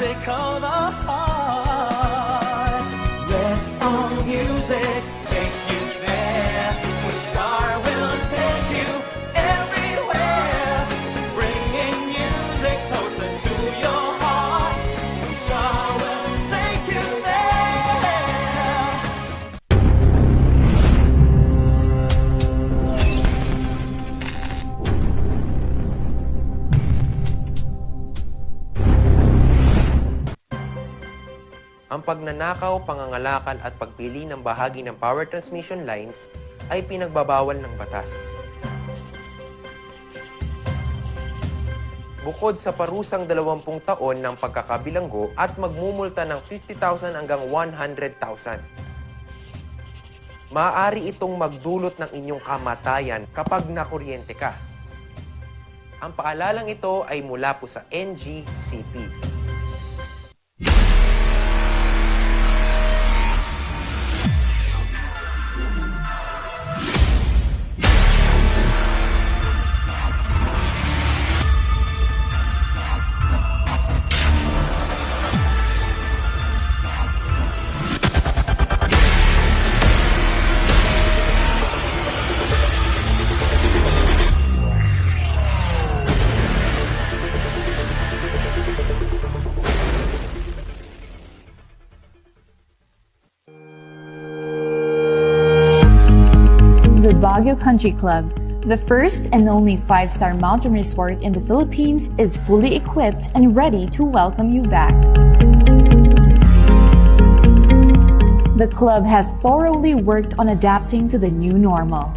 music of the heart. Let our music take you there, where Star will take you everywhere, bringing music closer to your heart. Star will take you there. Ang pagnanakaw, pangangalakal at pagpili ng bahagi ng power transmission lines ay pinagbabawal ng batas. Bukod sa parusang 20 taon ng pagkakabilanggo at magmumulta ng 50,000 hanggang 100,000. Maaari itong magdulot ng inyong kamatayan kapag nakuryente ka. Ang paalalang ito ay mula po sa NGCP. The Baguio Country Club, the first and only 5-star mountain resort in the Philippines, is fully equipped and ready to welcome you back. The club has thoroughly worked on adapting to the new normal.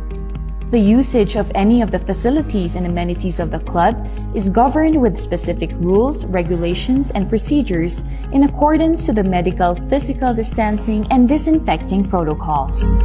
The usage of any of the facilities and amenities of the club is governed with specific rules, regulations, and procedures in accordance to the medical, physical distancing, and disinfecting protocols.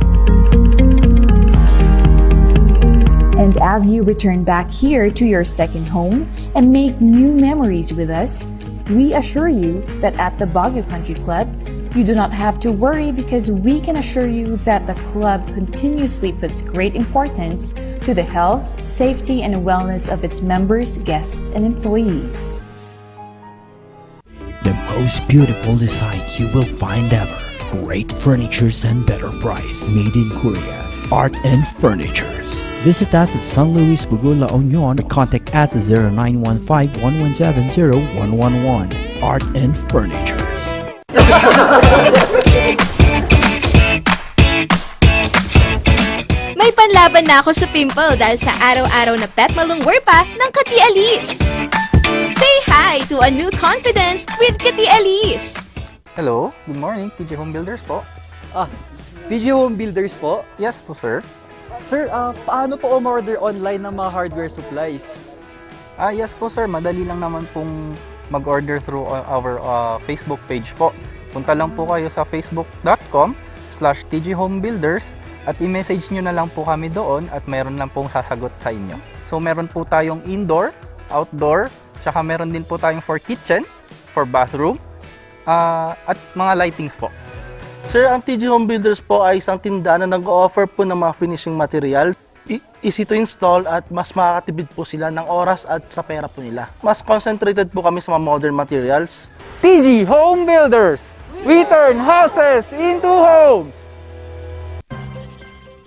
And as you return back here to your second home and make new memories with us, we assure you that at the Baguio Country Club, you do not have to worry because we can assure you that the club continuously puts great importance to the health, safety, and wellness of its members, guests, and employees. The most beautiful design you will find ever. Great furnitures and better price. Made in Korea. Art and Furnitures. Visit us at San Luis, Bugula, Union, or contact us at 0915-1170-111. Art and Furnitures. May panlaban na ako sa pimple dahil sa araw-araw na pet malungwer pa ng Kati Alice. Say hi to a new confidence with Kati Alice. Hello, good morning, TJ Home Builders po. TJ Home Builders po? Yes po, sir. Sir, paano po ma-order online ng mga hardware supplies? Yes po, sir. Madali lang naman pong mag-order through our Facebook page po. Punta lang po kayo sa facebook.com/tjhomebuilders at i-message nyo na lang po kami doon at meron lang pong sasagot sa inyo. So, meron po tayong indoor, outdoor, tsaka meron din po tayong for kitchen, for bathroom, at mga lightings po. Sir, ang TJ Home Builders po ay isang tindahan na nag-o-offer po ng mga finishing material. Easy to install at mas makakatipid po sila ng oras at sa pera po nila. Mas concentrated po kami sa mga modern materials. TJ Home Builders! We turn houses into homes!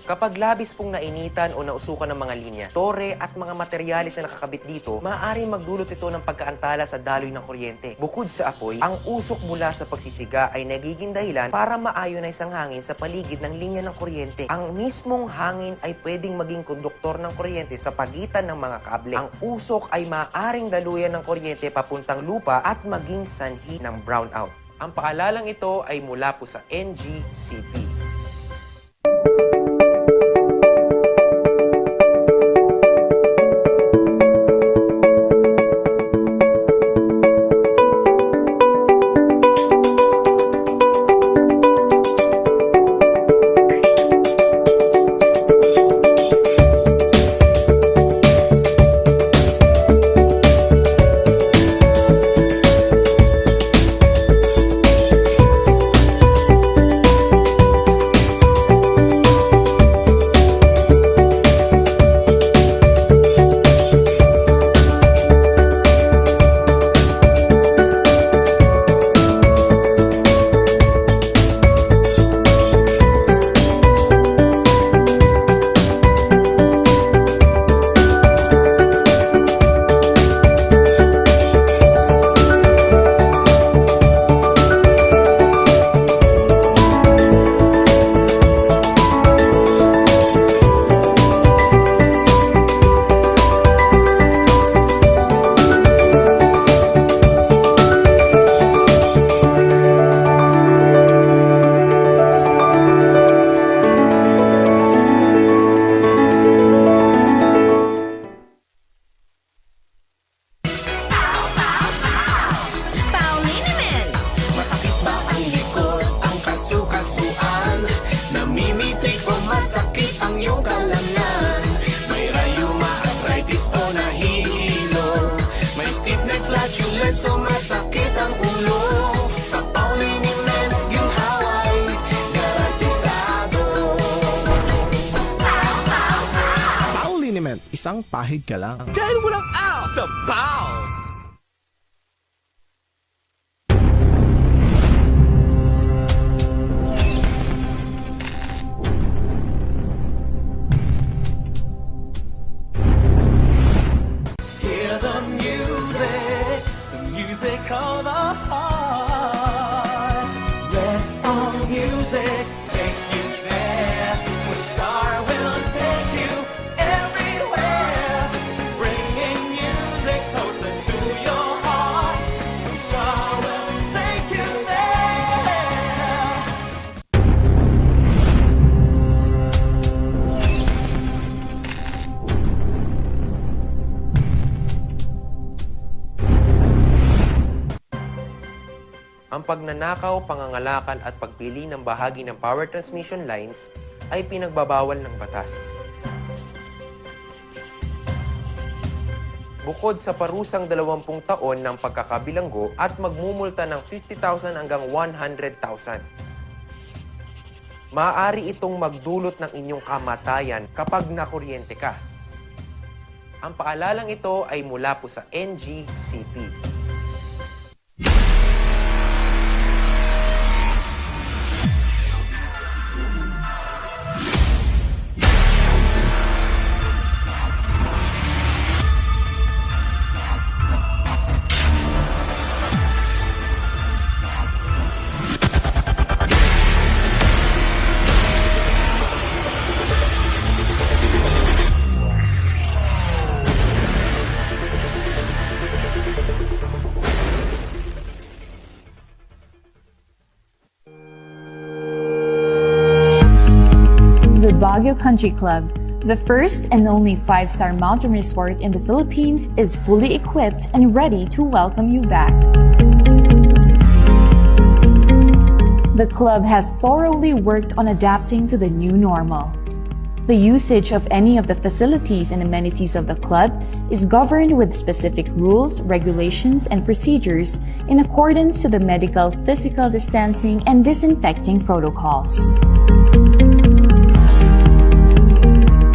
Kapag labis pong nainitan o nausukan ng mga linya, tore at mga materyales na nakakabit dito, maaaring magdulot ito ng pagkaantala sa daloy ng kuryente. Bukod sa apoy, ang usok mula sa pagsisiga ay nagiging dahilan para ma-ionize ang hangin sa paligid ng linya ng kuryente. Ang mismong hangin ay pwedeng maging konduktor ng kuryente sa pagitan ng mga kable. Ang usok ay maaaring daluyan ng kuryente papuntang lupa at maging sanhi ng brownout. Ang paalalang ito ay mula po sa NGCP. flatulence o masakit ang ulo. Sa Pauliniment, ginhawa ay garantisado. Pauliniment, isang pahig ka lang. Dahil walang out sa Pau! Hear the music of the heart. Let all music take you there. The star will take you everywhere. Bringing music closer to your heart. The star will take you there. Ang pagnanakaw, pangangalakal at pagpili ng bahagi ng power transmission lines ay pinagbabawal ng batas. Bukod sa parusang 20 taon ng pagkakabilanggo at magmumulta ng 50,000 hanggang 100,000. Maaari itong magdulot ng inyong kamatayan kapag nakuryente ka. Ang paalalang ito ay mula po sa NGCP. The Baguio Country Club, the first and only 5-star mountain resort in the Philippines, is fully equipped and ready to welcome you back. The club has thoroughly worked on adapting to the new normal. The usage of any of the facilities and amenities of the club is governed with specific rules, regulations, and procedures in accordance to the medical, physical distancing, and disinfecting protocols.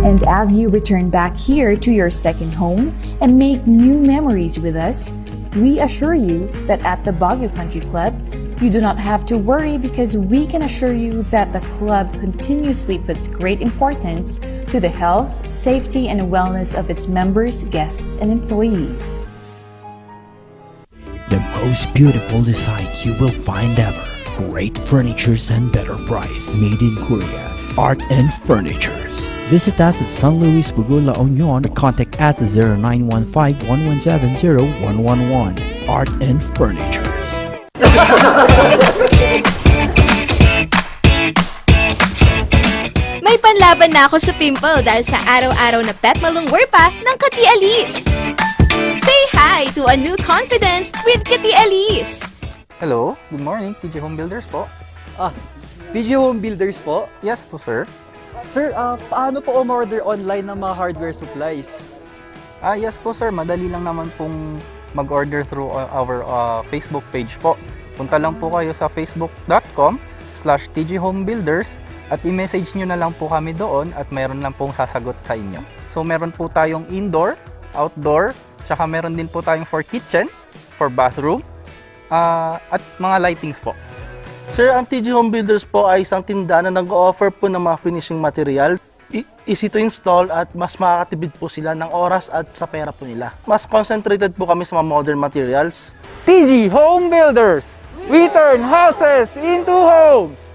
And as you return back here to your second home and make new memories with us, we assure you that at the Baguio Country Club, you do not have to worry because we can assure you that the club continuously puts great importance to the health, safety, and wellness of its members, guests, and employees. The most beautiful design you will find ever. Great furnitures and better price. Made in Korea. Art and Furnitures. Visit us at San Luis Bugula, Union, or contact us at 0915-117-0111. Art and Furnitures. May panlaban na ako sa pimple dahil sa araw-araw na pet malungwer pa ng Kati Alice. Say hi to a new confidence with Kati Alice. Hello, good morning, TJ Home Builders po. Video Home Builders po. Yes po, sir. Sir, paano po umorder online ng mga hardware supplies? Yes po, sir. Madali lang naman pong mag-order through our Facebook page po. Punta lang po kayo sa facebook.com/tghomebuilders at i-message nyo na lang po kami doon at mayroon lang pong sasagot sa inyo. So meron po tayong indoor, outdoor, tsaka meron din po tayong for kitchen, for bathroom, at mga lightings po. Sir, ang TG Home Builders po ay isang tindahan na nag-o-offer po ng mga finishing material. Easy to install at mas makakatipid po sila ng oras at sa pera po nila. Mas concentrated po kami sa mga modern materials. TG Home Builders! We turn houses into homes!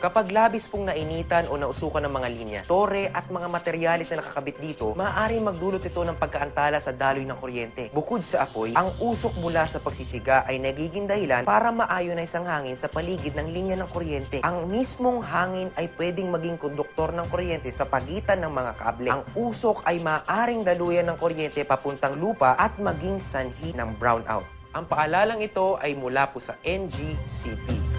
Kapag labis pong nainitan o nausukan ng mga linya, tore at mga materyales na nakakabit dito, maaaring magdulot ito ng pagkaantala sa daloy ng kuryente. Bukod sa apoy, ang usok mula sa pagsisiga ay nagiging dahilan para ma-ionize ang hangin sa paligid ng linya ng kuryente. Ang mismong hangin ay pwedeng maging konduktor ng kuryente sa pagitan ng mga kable. Ang usok ay maaaring daluyan ng kuryente papuntang lupa at maging sanhi ng brownout. Ang paalalang ito ay mula po sa NGCP.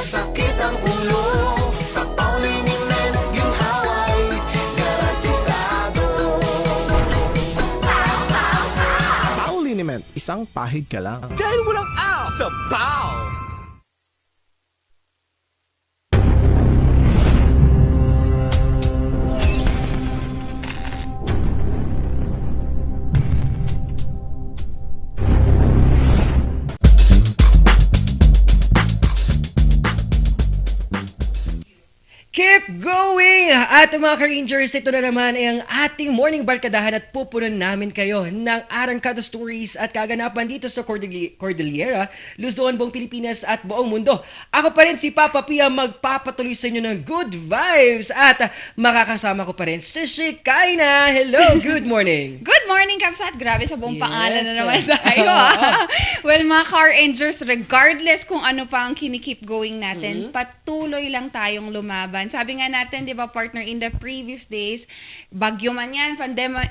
sakit ang ulo. Sa Pauliniment, ginhaway, garantisado. Pauliniment, isang pahid ka lang. Dahil walang out sa Pau! Keep going! At mga ka-Rangers, ito na naman ay ang ating morning barkadahan at pupunan namin kayo ng arangkada stories at kaganapan dito sa Cordillera, Luzon, buong Pilipinas at buong mundo. Ako pa rin si Papa Pia magpapatuloy sa inyo ng good vibes at makakasama ko pa rin si Shikaina. Hello, good morning! Good morning, Kapsat! Grabe sa buong Yes. pangalan na naman tayo. Well, mga car rangers, regardless kung ano pa ang kinikip going natin, patuloy lang tayong lumaban. Sabi nga natin, di ba, partner, in the previous days, bagyo man yan,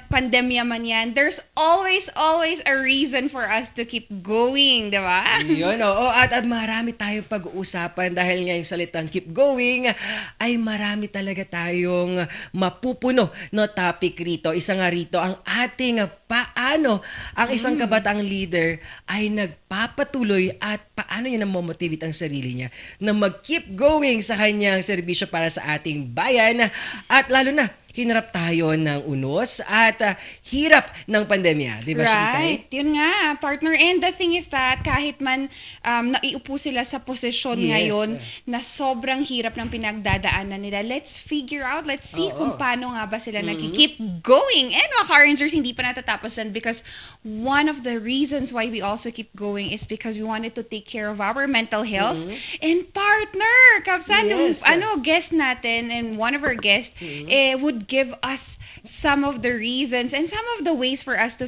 pandemya man yan, there's always a reason for us to keep going, di ba? Yun, oo. At marami tayong pag-uusapan dahil nga yung salitang keep going ay marami talaga tayong mapupuno no topic rito. Isa nga rito ang ating paano ang isang kabatang leader ay nagpapatuloy at paano niya namomotivate ang sarili niya na mag-keep going sa kanyang serbisyo para sa ating bayan at lalo na hinarap tayo ng unos at hirap ng pandemya. Di ba, Shikay? Right. Yun nga, partner. And the thing is that kahit man naiupo sila sa posisyon ngayon na sobrang hirap ng pinagdadaanan nila, let's figure out, let's see kung paano nga ba sila nag-keep going. And mga car rangers, hindi pa natatapos yan because one of the reasons why we also keep going is because we wanted to take care of our mental health. And partner, Kapsat, yung guest natin and one of our guests would give us some of the reasons and some of the ways for us to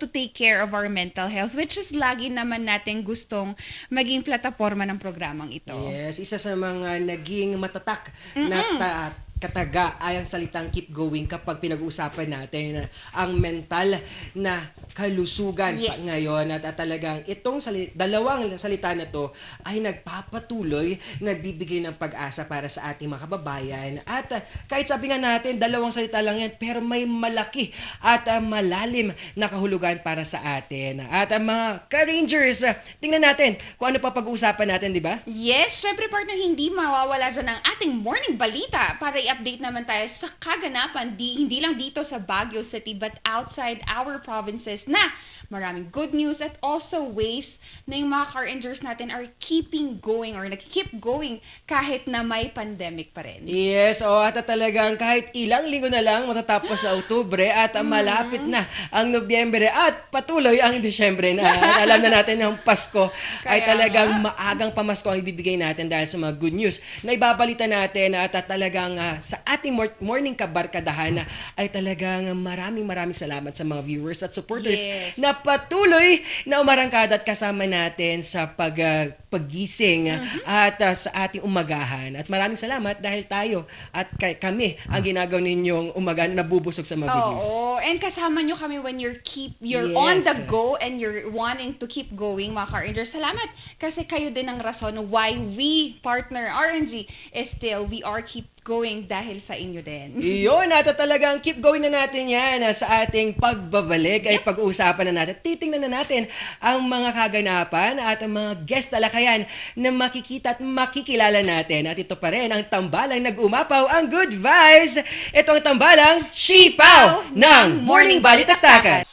take care of our mental health, which is lagi naman natin gustong maging plataforma ng programang ito. Yes, isa sa mga naging matatak na kataga ay ang salitang keep going kapag pinag-uusapan natin ang mental na kalusugan ngayon at talagang itong dalawang salita na to ay nagpapatuloy, nagbibigay ng pag-asa para sa ating mga kababayan at kahit sabi nga natin dalawang salita lang yan pero may malaki at malalim na kahulugan para sa atin at mga ka-Rangers, tingnan natin kung ano pa pag-uusapan natin, di ba? Yes, syempre partner, hindi mawawala dyan ang ating morning balita para update naman tayo sa kaganapan, hindi lang dito sa Baguio City but outside our provinces na maraming good news at also ways na yung mga car rangers natin are keeping going or nag-keep going kahit na may pandemic pa rin. Yes, at talagang kahit ilang linggo na lang matatapos sa Oktubre at malapit na ang Nobyembre at patuloy ang Disyembre na alam na natin ang Pasko ay talagang maagang pamasko ang ibibigay natin dahil sa mga good news na ibabalita natin at talagang sa ating morning kabarkadahan ay talagang maraming salamat sa mga viewers at supporters na patuloy na umarangkada at kasama natin sa paggising at sa ating umagahan. At maraming salamat dahil tayo at kami ang ginagawa ninyong umagahan na nabubusog sa mga videos. Oo, and kasama nyo kami when you're on the go and you're wanting to keep going, mga car rangers. Salamat kasi kayo din ang rason why we partner RNG is still we are keep going dahil sa inyo din. Iyon, at talagang keep going na natin yan sa ating pagbabalik ay pag-uusapan na natin. Titingnan na natin ang mga kaganapan at ang mga guest talakayan na makikita at makikilala natin. At ito pa rin ang tambalang nag-umapaw ang good vibes. Ito ang tambalang Sipaw ng Morning Balitaktakan.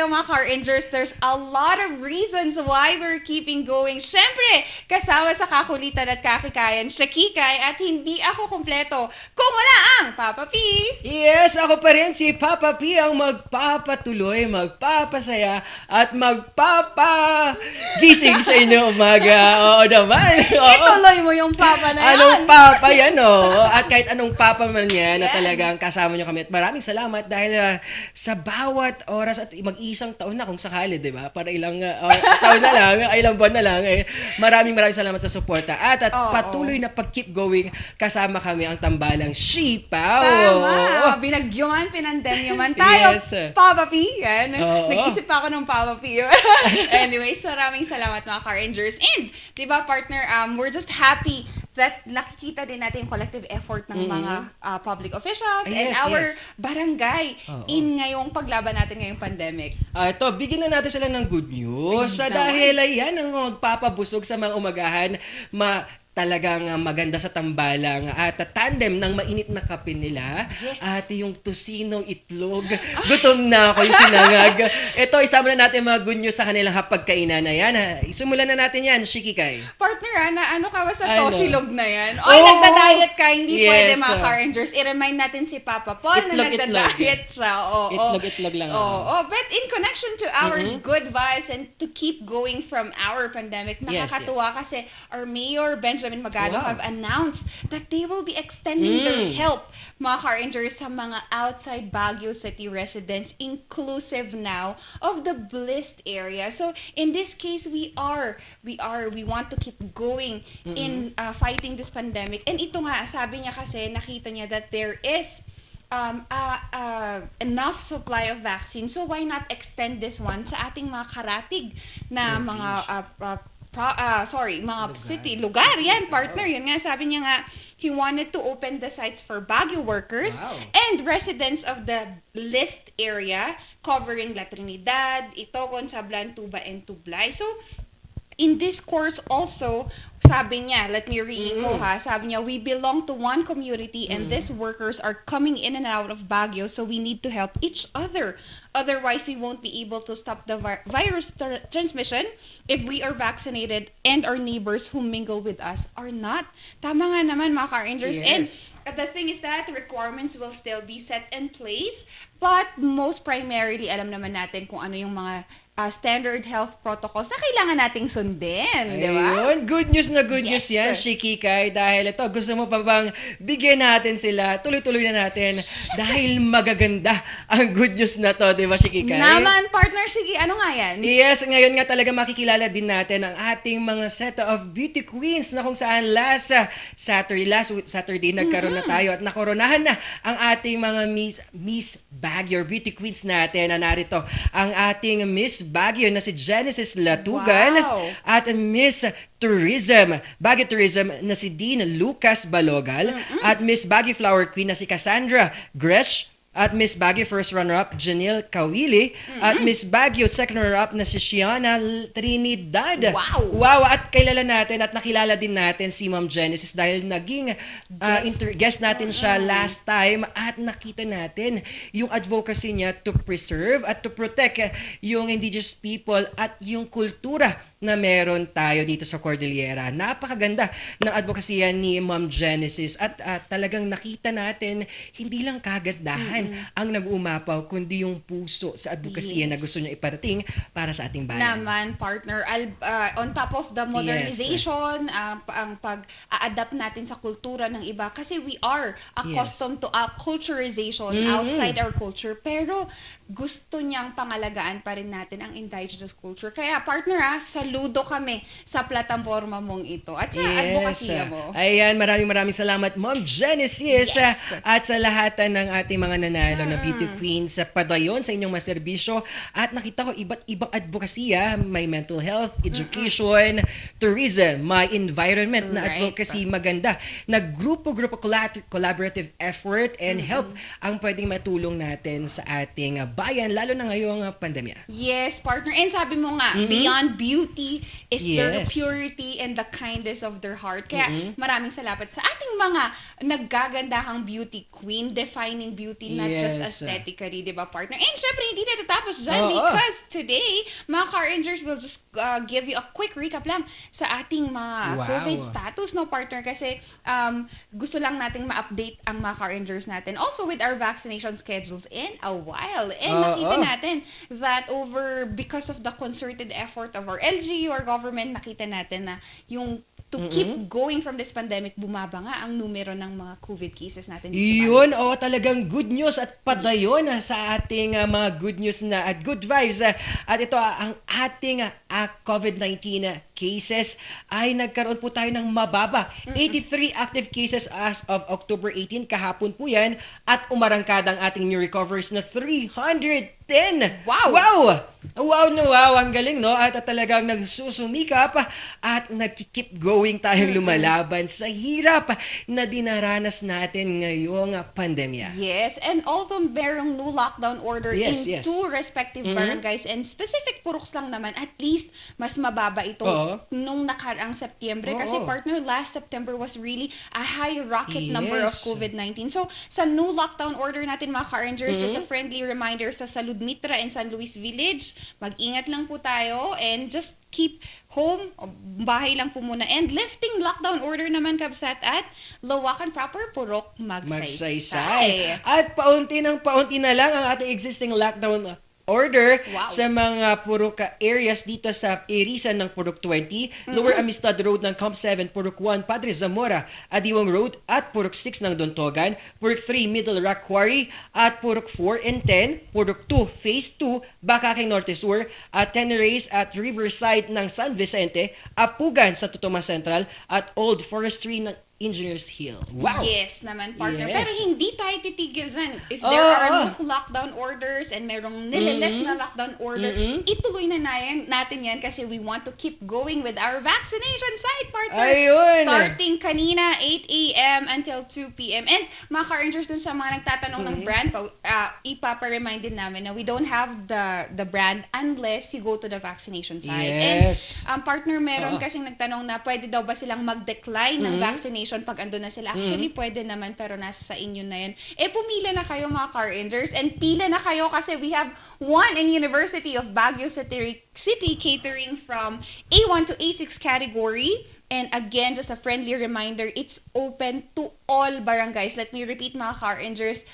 tayo mga car rangers. There's a lot of reasons why we're keeping going. Syempre, kasama sa kakulitan at kakikayan, siya Kikay, at hindi ako kompleto kung wala ang Papa P. Yes, ako pa rin si Papa P ang magpapatuloy, magpapasaya, at magpapagising sa inyo umaga. Oo naman. Ituloy mo yung Papa na yan. Anong Papa yan, At kahit anong Papa man yan, na talagang kasama nyo kami. At maraming salamat dahil sa bawat oras at mag-isang taon na kung sakali, di ba? Para ilang taon na lang, ilang buwan na lang. Maraming salamat sa suporta. At patuloy na pag-keep going, kasama kami ang tambalang Sipaw. Tama. Binagyo man, pinandemyo man tayo. Yes. Papa P. Yan. Nag-isip pa ako ng Papa P. Anyways, maraming salamat mga car rangers. And, di ba partner, we're just happy that nakikita din natin yung collective effort ng mga public officials and our barangay in ngayong paglaban natin ngayong pandemic. Ito, bigyan na natin sila ng good news. Dahil yan ang magpapabusog sa mga umagahan, talagang maganda sa tambalang at tandem ng mainit na kape nila at yung tosino itlog. Gutom na ako yung sinangag. Ito, isama na natin mga good news sa kanilang hapagkainan na yan. Isimulan na natin yan, Shikikay. Partner, ano ka ba sa tosilog na yan? Nagda-diet ka, hindi pwede mga car rangers. I-remind natin si Papa Paul na nagda-diet siya. Itlog lang. But in connection to our good vibes and to keep going from our pandemic, nakakatuwa kasi our Mayor Benjamin Magado have announced that they will be extending their help, mga car rangers, sa mga outside Baguio City residents, inclusive now of the blessed area. So in this case, we want to keep going in fighting this pandemic. And ito nga, sabi niya kasi, nakita niya that there is enough supply of vaccine. So why not extend this one sa ating mga karatig na mga lugar. Yan, partner. Yun nga, sabi niya nga, he wanted to open the sites for Baguio workers and residents of the list area covering La Trinidad, Itogon, Sablan, Tuba, and Tublay. So, in this course also, sabi niya, let me re-echo sabi niya, we belong to one community and these workers are coming in and out of Baguio, so we need to help each other. Otherwise, we won't be able to stop the virus transmission if we are vaccinated and our neighbors who mingle with us are not. Tama nga naman mga car rangers. Yes. And the thing is that requirements will still be set in place, but most primarily, alam naman natin kung ano yung mga standard health protocols na kailangan nating sundin, di ba? Ayun, good news yan, Shikikay, dahil ito, gusto mo pa bang bigyan natin sila, tuloy-tuloy na natin, dahil magaganda ang good news na to, di ba, Shikikay? Naman, partner, sige, ano nga yan? Yes, ngayon nga talaga makikilala din natin ang ating mga set of beauty queens na kung saan last Saturday nagkaroon na tayo at nakoronahan na ang ating mga Miss Baguio beauty queens natin na narito ang ating Miss Baguio na si Genesis Latugan at Miss Baguio Tourism na si Dean Lucas Balogal at Miss Baguio Flower Queen na si Cassandra Gresh at Miss Baguio First Runner-Up Janelle Kawili at Miss Baguio Second Runner-Up na si Shiana Trinidad. Wow! At kilala natin at nakilala din natin si Ma'am Genesis dahil naging guest natin siya last time at nakita natin yung advocacy niya to preserve at to protect yung indigenous people at yung kultura na meron tayo dito sa Cordillera. Napakaganda ng advokasya ni Ma'am Genesis at talagang nakita natin hindi lang kagandahan ang nag-umapaw kundi yung puso sa advokasya na gusto niya iparating para sa ating bayan. Naman, partner. On top of the modernization, ang pag-a-adapt natin sa kultura ng iba kasi we are accustomed to acculturization outside our culture pero gusto niyang pangalagaan pa rin natin ang indigenous culture. Kaya partner, saludo kami sa plataforma mong ito at sa advokasya mo. Ayan, maraming salamat Ma'am Genesis at sa lahat ng ating mga nanalo na beauty queens sa padayon sa inyong mga serbisyo at nakita ko iba't ibang advokasya, may mental health, education, tourism, may environment na advocacy, maganda na grupo-grupo collaborative effort and help ang pwedeng matulong natin sa ating bayan lalo na ngayong pandemya. Yes, partner. And sabi mo nga, beyond beauty beauty is their Yes. purity and the kindness of their heart. Kaya maraming salamat sa ating mga naggagandahang beauty queen, defining beauty not just Yes. aesthetically, di ba, partner? And syempre, hindi natatapos dyan Oo. because today, mga Car-Rangers will just give you a quick recap lang sa ating mga Wow. COVID status, no, partner? Kasi gusto lang nating ma-update ang mga Car-Rangers natin. Also with our vaccination schedules in a while. And nakita natin that because of the concerted effort of our LGU, our government, nakita natin na yung to keep going from this pandemic, bumaba nga ang numero ng mga COVID cases natin. Yun, talagang good news at padayon sa ating mga good news na at good vibes. At ito, ang ating COVID-19 cases ay nagkaroon po tayo ng mababa. 83 active cases as of October 18, kahapon po yan. At umarangkada ang ating new recovers na 310. Wow! Wow! Wow na wow, ang galing, no? At talagang nagsusumikap at nag-keep going tayong lumalaban sa hirap na dinaranas natin ngayong pandemya. Yes, and although merong new lockdown order in two respective barangays and specific puruks lang naman, at least mas mababa ito nung nakaraang Setyembre. Kasi partner, last September was really a high rocket number of COVID-19. So, sa new lockdown order natin mga Car-Rangers, just a friendly reminder sa Salud Mitra and San Luis Village, mag-ingat lang po tayo and just keep home, bahay lang po muna. And lifting lockdown order naman, Kabsat, at Lawakan Proper, Purok, Magsaysay. At paunti na lang ang ating existing lockdown order sa mga Purok areas dito sa Irisan ng Purok 20, Lower Amistad Road ng Comp 7, Purok 1, Padre Zamora, Adiwang Road at Purok 6 ng Dontogan, Purok 3, Middle Rock Quarry at Purok 4 and 10, Purok 2, Phase 2, Bakaking Norte Sur at Tenerife at Riverside ng San Vicente, Apugan sa Tutuma Central at Old Forestry ng Engineers Hill. Wow! Yes naman, partner. Yes. Pero hindi tayo titigil dyan. If there are new lockdown orders and merong nilileft na lockdown order, ituloy na natin yan kasi we want to keep going with our vaccination side, partner. Ayun! Starting kanina, 8 a.m. until 2 p.m. And mga Car-Rangers dun sa mga nagtatanong ng brand, ipapa-remind din namin na we don't have the brand unless you go to the vaccination side. Yes. And partner, meron kasing nagtanong na pwede daw ba silang mag-decline ng vaccination pag andun na sila. Actually, pwede naman, pero nasa sa inyo na yan. Pumila na kayo mga Car-Rangers and pila na kayo kasi we have one in University of Baguio City catering from A1 to A6 category. And again, just a friendly reminder, it's open to all barangays. Let me repeat mga Car-Rangers,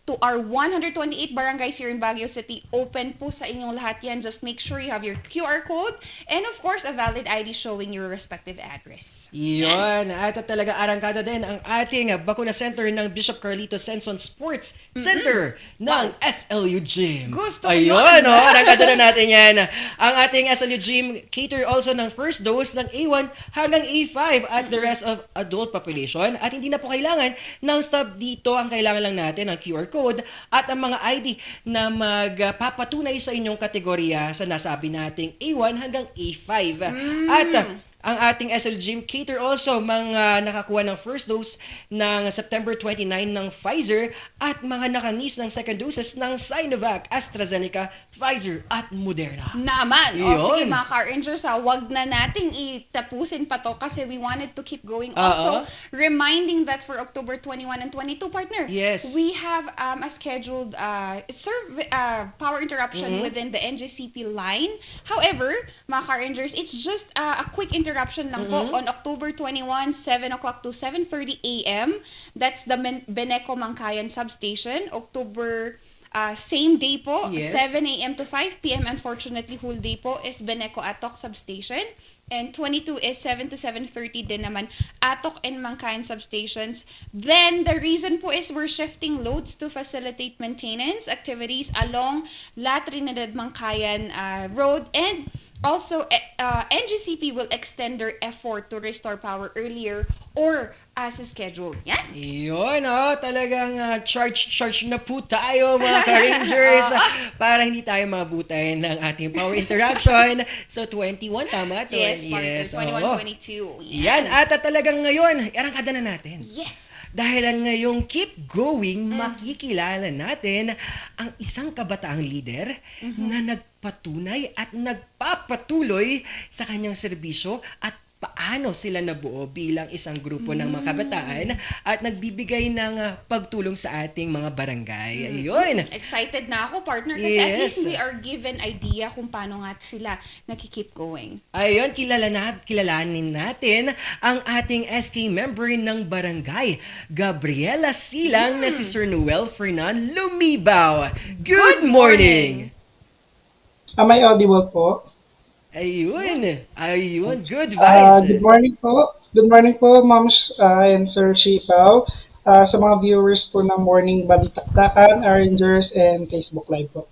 to our 128 barangays here in Baguio City, open po sa inyong lahat yan. Just make sure you have your QR code and of course, a valid ID showing your respective address. Yun. At talaga arangkada din ang ating bakuna center ng Bishop Carlito Senson Sports Center ng SLU Gym. Gusto ko Ayun, arangkada na natin yan. Ang ating SLU Gym cater also ng first dose ng A1 hanggang A5 at the rest of adult population. At hindi na po kailangan ng stop dito. Ang kailangan lang natin ang QR code at ang mga ID na magpapatunay sa inyong kategorya sa nasabi nating A1 hanggang A5. At ang ating SL Gym cater also mga nakakuha ng first dose ng September 29 ng Pfizer at mga nakanis ng second doses ng Sinovac, AstraZeneca, Pfizer at Moderna. Naman! Sige mga Car-Rangers, wag na nating itapusin pa to kasi we wanted to keep going. Also, reminding that for October 21 and 22, partner, we have a scheduled power interruption within the NGCP line. However, mga Car-Rangers, it's just a quick interruption lang po on October 21, 7 o'clock to 7:30 a.m. That's the Beneco Mangkayan substation. October same day po, 7 a.m. to 5 p.m. Unfortunately, whole day po is Beneco Atok substation. And 22 is 7 to 7:30 din naman, Atok and Mangkayan substations. Then, the reason po is we're shifting loads to facilitate maintenance activities along La Trinidad Mangkayan Road. And also, NGCP will extend their effort to restore power earlier or as scheduled. Yan. Yun, talagang charge na po tayo mga Car-Rangers para hindi tayo mabutay ng ating power interruption. So, 21, tama? Yes, 21, 22. Yan, at talagang ngayon, arangkada na natin. Yes. Dahil ang ngayong Keep Going, makikilala natin ang isang kabataang leader na nagpatunay at nagpapatuloy sa kanyang serbisyo at paano sila nabuo bilang isang grupo ng mga kabataan at nagbibigay ng pagtulong sa ating mga barangay. Ayun! Excited na ako, partner, kasi at Yes. least we are given idea kung paano nga sila nagki-keep going. Ayun, kilalanin natin ang ating SK member ng barangay, Gabriela Silang, na si Sir Noel Fernan Lumibaw. Good morning! Am I audible po? Ayun, good vibes. Good morning po. Good morning po, Moms and Sir Shipaw. Sa mga viewers po ng Morning Balitaktakan, Rangers, and Facebook Live po.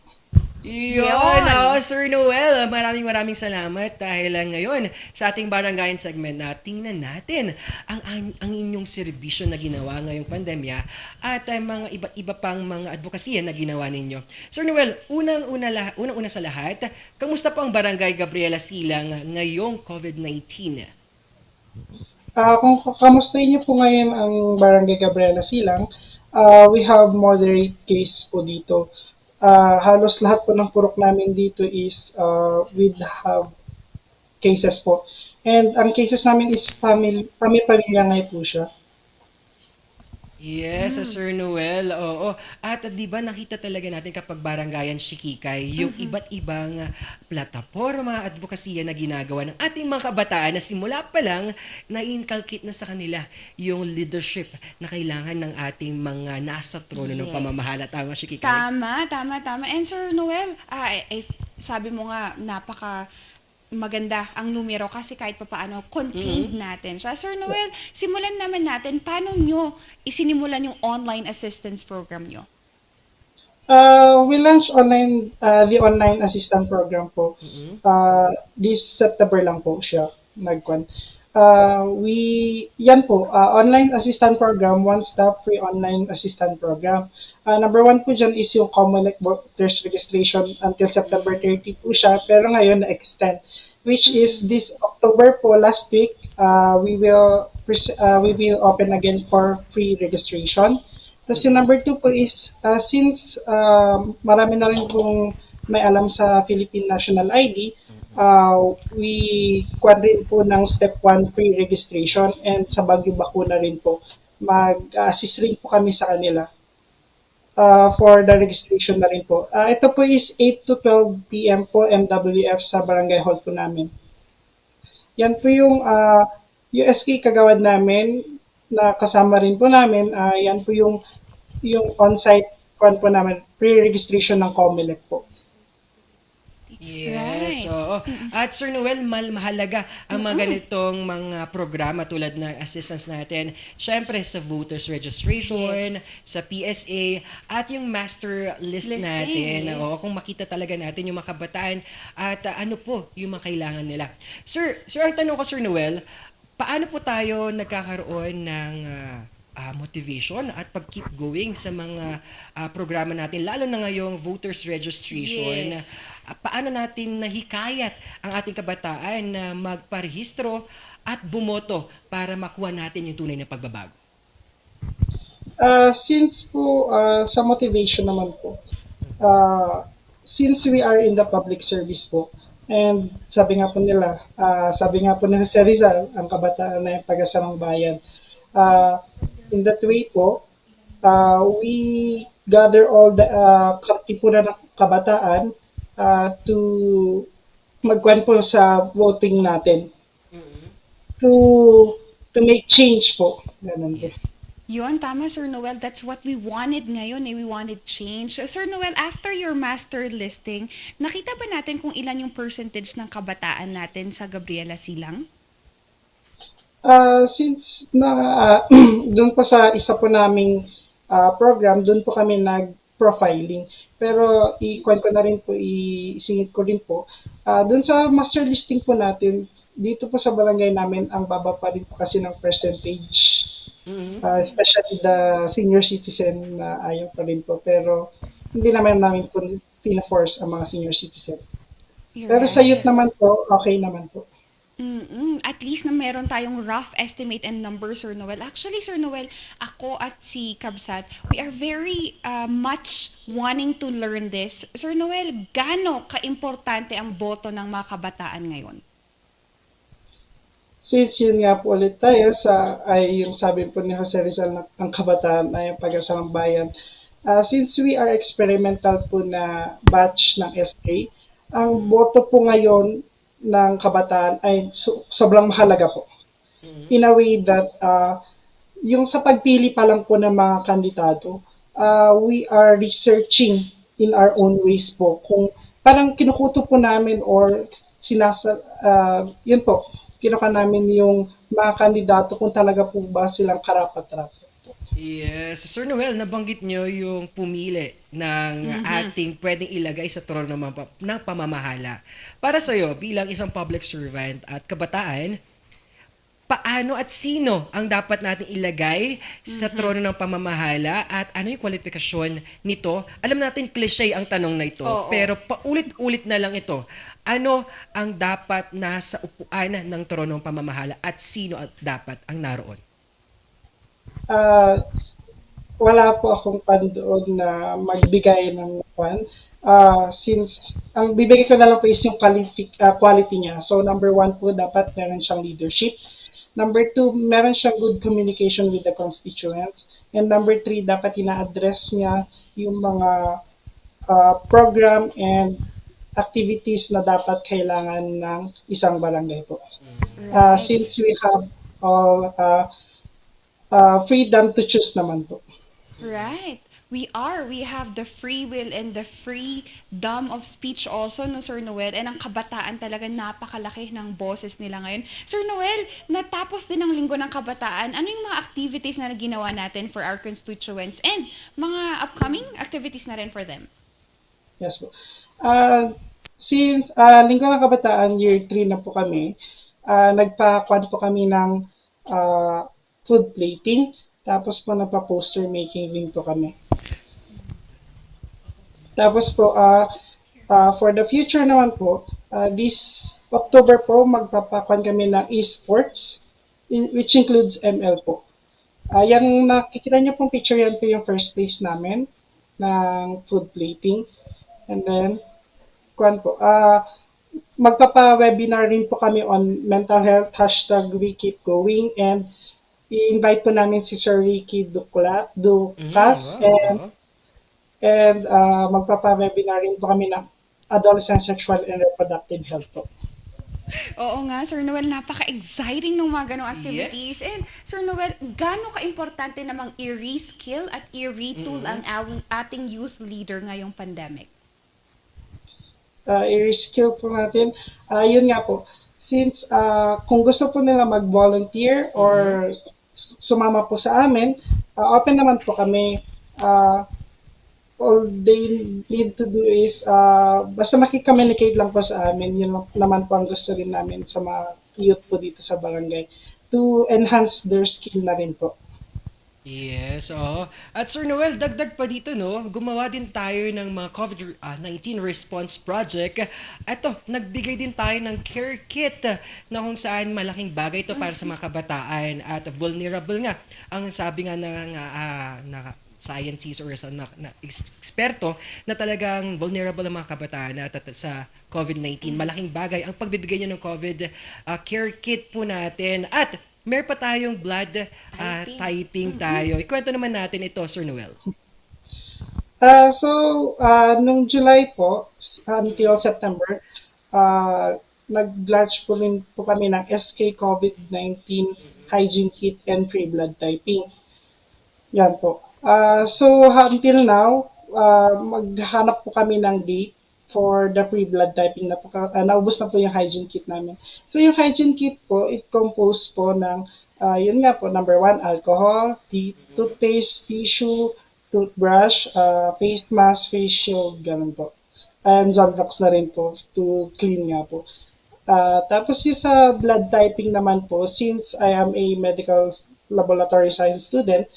Yun, Sir Noel, maraming salamat dahil ngayon sa ating barangayan segment na tingnan natin ang inyong serbisyo na ginawa ngayong pandemya at mga iba't iba pang mga advokasya na ginawa ninyo. Sir Noel, unang-una sa lahat, kamusta po ang barangay Gabriela Silang ngayong COVID-19? Kung kamustahin niyo po ngayon ang Barangay Gabriela Silang, we have moderate case po dito. Halos lahat po ng purok namin dito is will have cases po. And ang cases namin is pamilya ngay po siya. Yes, Sir Noel. Oo. At di ba nakita talaga natin kapag barangayan Shikikay, yung iba't ibang plataporma at advokasya na ginagawa ng ating mga kabataan na simula pa lang na-inculcate na sa kanila yung leadership na kailangan ng ating mga nasa trono ng pamamahala. Tama, Shikikay? Tama. And Sir Noel, sabi mo nga, maganda ang numero kasi kahit papaano contained natin siya. Sir Noel, simulan naman natin, paano nyo isinimulan yung online assistance program nyo? We launched the online assistant program po. This September lang po siya nagkwan. Online assistant program, one-stop free online assistant program. Number one po dyan is yung Comelec voters registration until September 30 po siya, pero ngayon na-extend, which is this October po, last week, we will open again for free registration. Tapos yung number two po is, since marami na rin pong may alam sa Philippine National ID, we kwan rin po ng step 1 pre-registration, and sa Baguio Bakuna rin po. Mag-assist rin po kami sa kanila for the registration na rin po. Ito po is 8 to 12 p.m. po MWF sa Barangay Hall po namin. Yan po yung USK kagawad namin na kasama rin po namin. Yan po yung on-site kwan po namin, pre-registration ng Comelec po. Yes, oo. At Sir Noel, mahalaga ang mga ganitong mga programa tulad ng assistance natin. Siyempre sa voters registration, sa PSA, at yung master list natin. Oo, kung makita talaga natin yung mga kabataan at ano po yung mga kailangan nila. Sir, ang tanong ko, Sir Noel, paano po tayo nagkakaroon ng motivation at pag-keep going sa mga programa natin, lalo na ngayong voters registration? Paano natin nahikayat ang ating kabataan na magparehistro at bumoto para makuha natin yung tunay na pagbabago? Since po sa motivation naman po, since we are in the public service po, and sabi nga po nila sa Rizal, ang kabataan na yung pag-asa ng bayan, in that way po, we gather all the katipunan ng kabataan to magkwan po sa voting natin. To make change po. Ganun po. Yun, tama, Sir Noel. That's what we wanted ngayon. We wanted change. Sir Noel, after your master listing, nakita ba natin kung ilan yung percentage ng kabataan natin sa Gabriela Silang? Since doon po sa isa po naming program, doon po kami nag-profiling. Pero i-kwan ko na rin po, isingit ko rin po. Doon sa master listing po natin, dito po sa barangay namin, ang baba pa rin po kasi ng percentage. Especially the senior citizen na ayaw pa rin po. Pero hindi naman namin po pina-force ang mga senior citizen. Pero sa youth naman po, okay naman po. At least na meron tayong rough estimate and numbers, Sir Noel. Actually, Sir Noel, ako at si Kabsat, we are very much wanting to learn this. Sir Noel, gaano ka-importante ang boto ng mga kabataan ngayon? Since yun nga po ulit tayo sa ay yung sabi po ni Jose Rizal na ang kabataan ay ang pag-asa ng bayan. Since we are experimental po na batch ng SK, ang boto po ngayon ng kabataan ay sobrang mahalaga po. In a way that yung sa pagpili pa lang po ng mga kandidato, we are researching in our own ways po kung parang kinukuto po namin or yun po, kinuha namin yung mga kandidato kung talaga po ba silang karapat-dapat. Yes. Sir Noel, nabanggit nyo yung pumili ng ating pwedeng ilagay sa trono ng pamamahala. Para sa'yo, bilang isang public servant at kabataan, paano at sino ang dapat natin ilagay sa trono ng pamamahala at ano yung kwalifikasyon nito? Alam natin cliche ang tanong na ito, Oo. pero paulit-ulit na lang ito. Ano ang dapat nasa upuan ng trono ng pamamahala at sino at dapat ang naroon? Ah, wala po akong pandoon na magbigay ng kwan. Since ang bibigay ko na lang po is yung quality niya. So number one po, dapat meron siyang leadership. Number two, meron siyang good communication with the constituents. And number three, dapat ina-address niya yung mga program and activities na dapat kailangan ng isang barangay po. Since we have all freedom to choose naman po. Right. We have the free will and the freedom of speech also, no, Sir Noel? And ang kabataan talaga napakalaki ng boses nila ngayon. Sir Noel, natapos din ang linggo ng kabataan. Ano yung mga activities na ginawa natin for our constituents and mga upcoming activities na rin for them? Yes po. Since Linggo ng Kabataan, year 3 na po kami, nagpa-kwan po kami ng food plating. Tapos po nagpa-poster making din po kami. Tapos po, for the future naman po, this October po, magpapakwan kami ng esports, which includes ML po. Yung nakikita niyo pong picture, yan po yung first place namin ng food plating. And then, kwan po, magpapa-webinar rin po kami on mental health, hashtag we keep going, and i-invite po namin si Sir Ricky Ducas, and magpapa-webinar rin po kami ng adolescent sexual and reproductive health po. Oo nga, Sir Noel, napaka-exciting ng mga ganong activities. And Sir Noel, gaano ka-importante namang i-reskill at i-retool ang ating youth leader ngayong pandemic? I-reskill po natin. Yun nga po, since kung gusto po nila mag-volunteer or sumama po sa amin, open naman po kami. All they need to do is, basta makicommunicate lang po sa amin, yun lang naman po ang gusto rin namin sa mga youth po dito sa barangay to enhance their skill na rin po. Yes, oo. At Sir Noel, dagdag pa dito, no? Gumawa din tayo ng mga COVID-19 response project. Eto, nagbigay din tayo ng care kit na kung saan malaking bagay ito para sa mga kabataan at vulnerable nga. Ang sabi nga ng scientists or eksperto na talagang vulnerable ang mga kabataan sa COVID-19. Malaking bagay ang pagbibigay nyo ng COVID care kit po natin. At meron pa tayong blood typing tayo. Ikwento naman natin ito, Sir Noel. Nung July po until September, nag-launch po rin po kami ng SK COVID-19 hygiene kit and free blood typing. Yan po. Until now, maghanap po kami ng date for the free blood typing na po. Naubos na po yung hygiene kit namin. So yung hygiene kit po, it composed po ng, yun nga po, number one, alcohol, toothpaste, tissue, toothbrush, face mask, face shield, ganun po. And Zonrox na rin po to clean nga po. Tapos yung sa blood typing naman po, since I am a medical laboratory science student,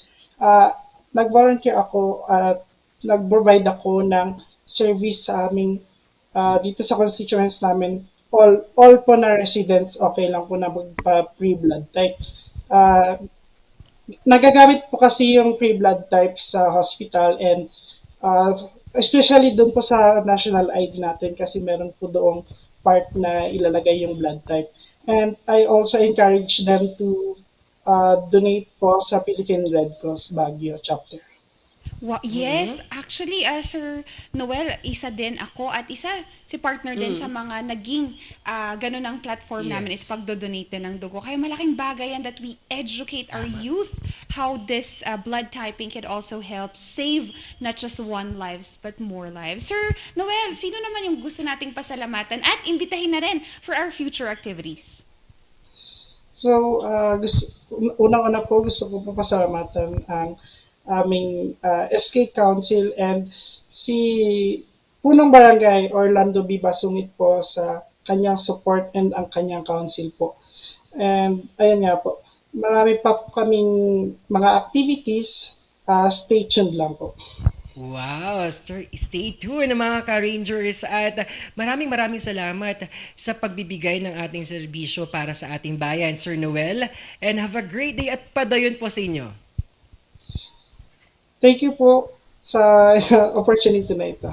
nag-volunteer ako at nag-provide ako ng service sa aming dito sa constituents namin all po na residents okay lang po na magpa-pre-blood type. Nagagamit po kasi yung free blood type sa hospital and especially doon po sa national ID natin kasi meron po doong part na ilalagay yung blood type. And I also encourage them to donate po sa Philippine Red Cross Baguio chapter. Yes, actually, Sir Noel, isa din ako at isa si partner din sa mga naging ganun ang platform namin is pagdodonate din ng dugo. Kaya malaking bagay yan that we educate our youth how this blood typing can also help save not just one lives but more lives. Sir Noel, sino naman yung gusto nating pasalamatan at imbitahin na rin for our future activities? So, unang-una po gusto ko po pasalamatan ang aming SK Council and si Punong Barangay Orlando B. Basungit po sa kanyang support and ang kanyang council po. And ayun nga po, marami pa po kaming mga activities, stay tuned lang po. Wow, stay tuned mga ka-Rangers at maraming salamat sa pagbibigay ng ating serbisyo para sa ating bayan, Sir Noel. And have a great day at padayon po sa inyo. Thank you po sa opportunity na ito.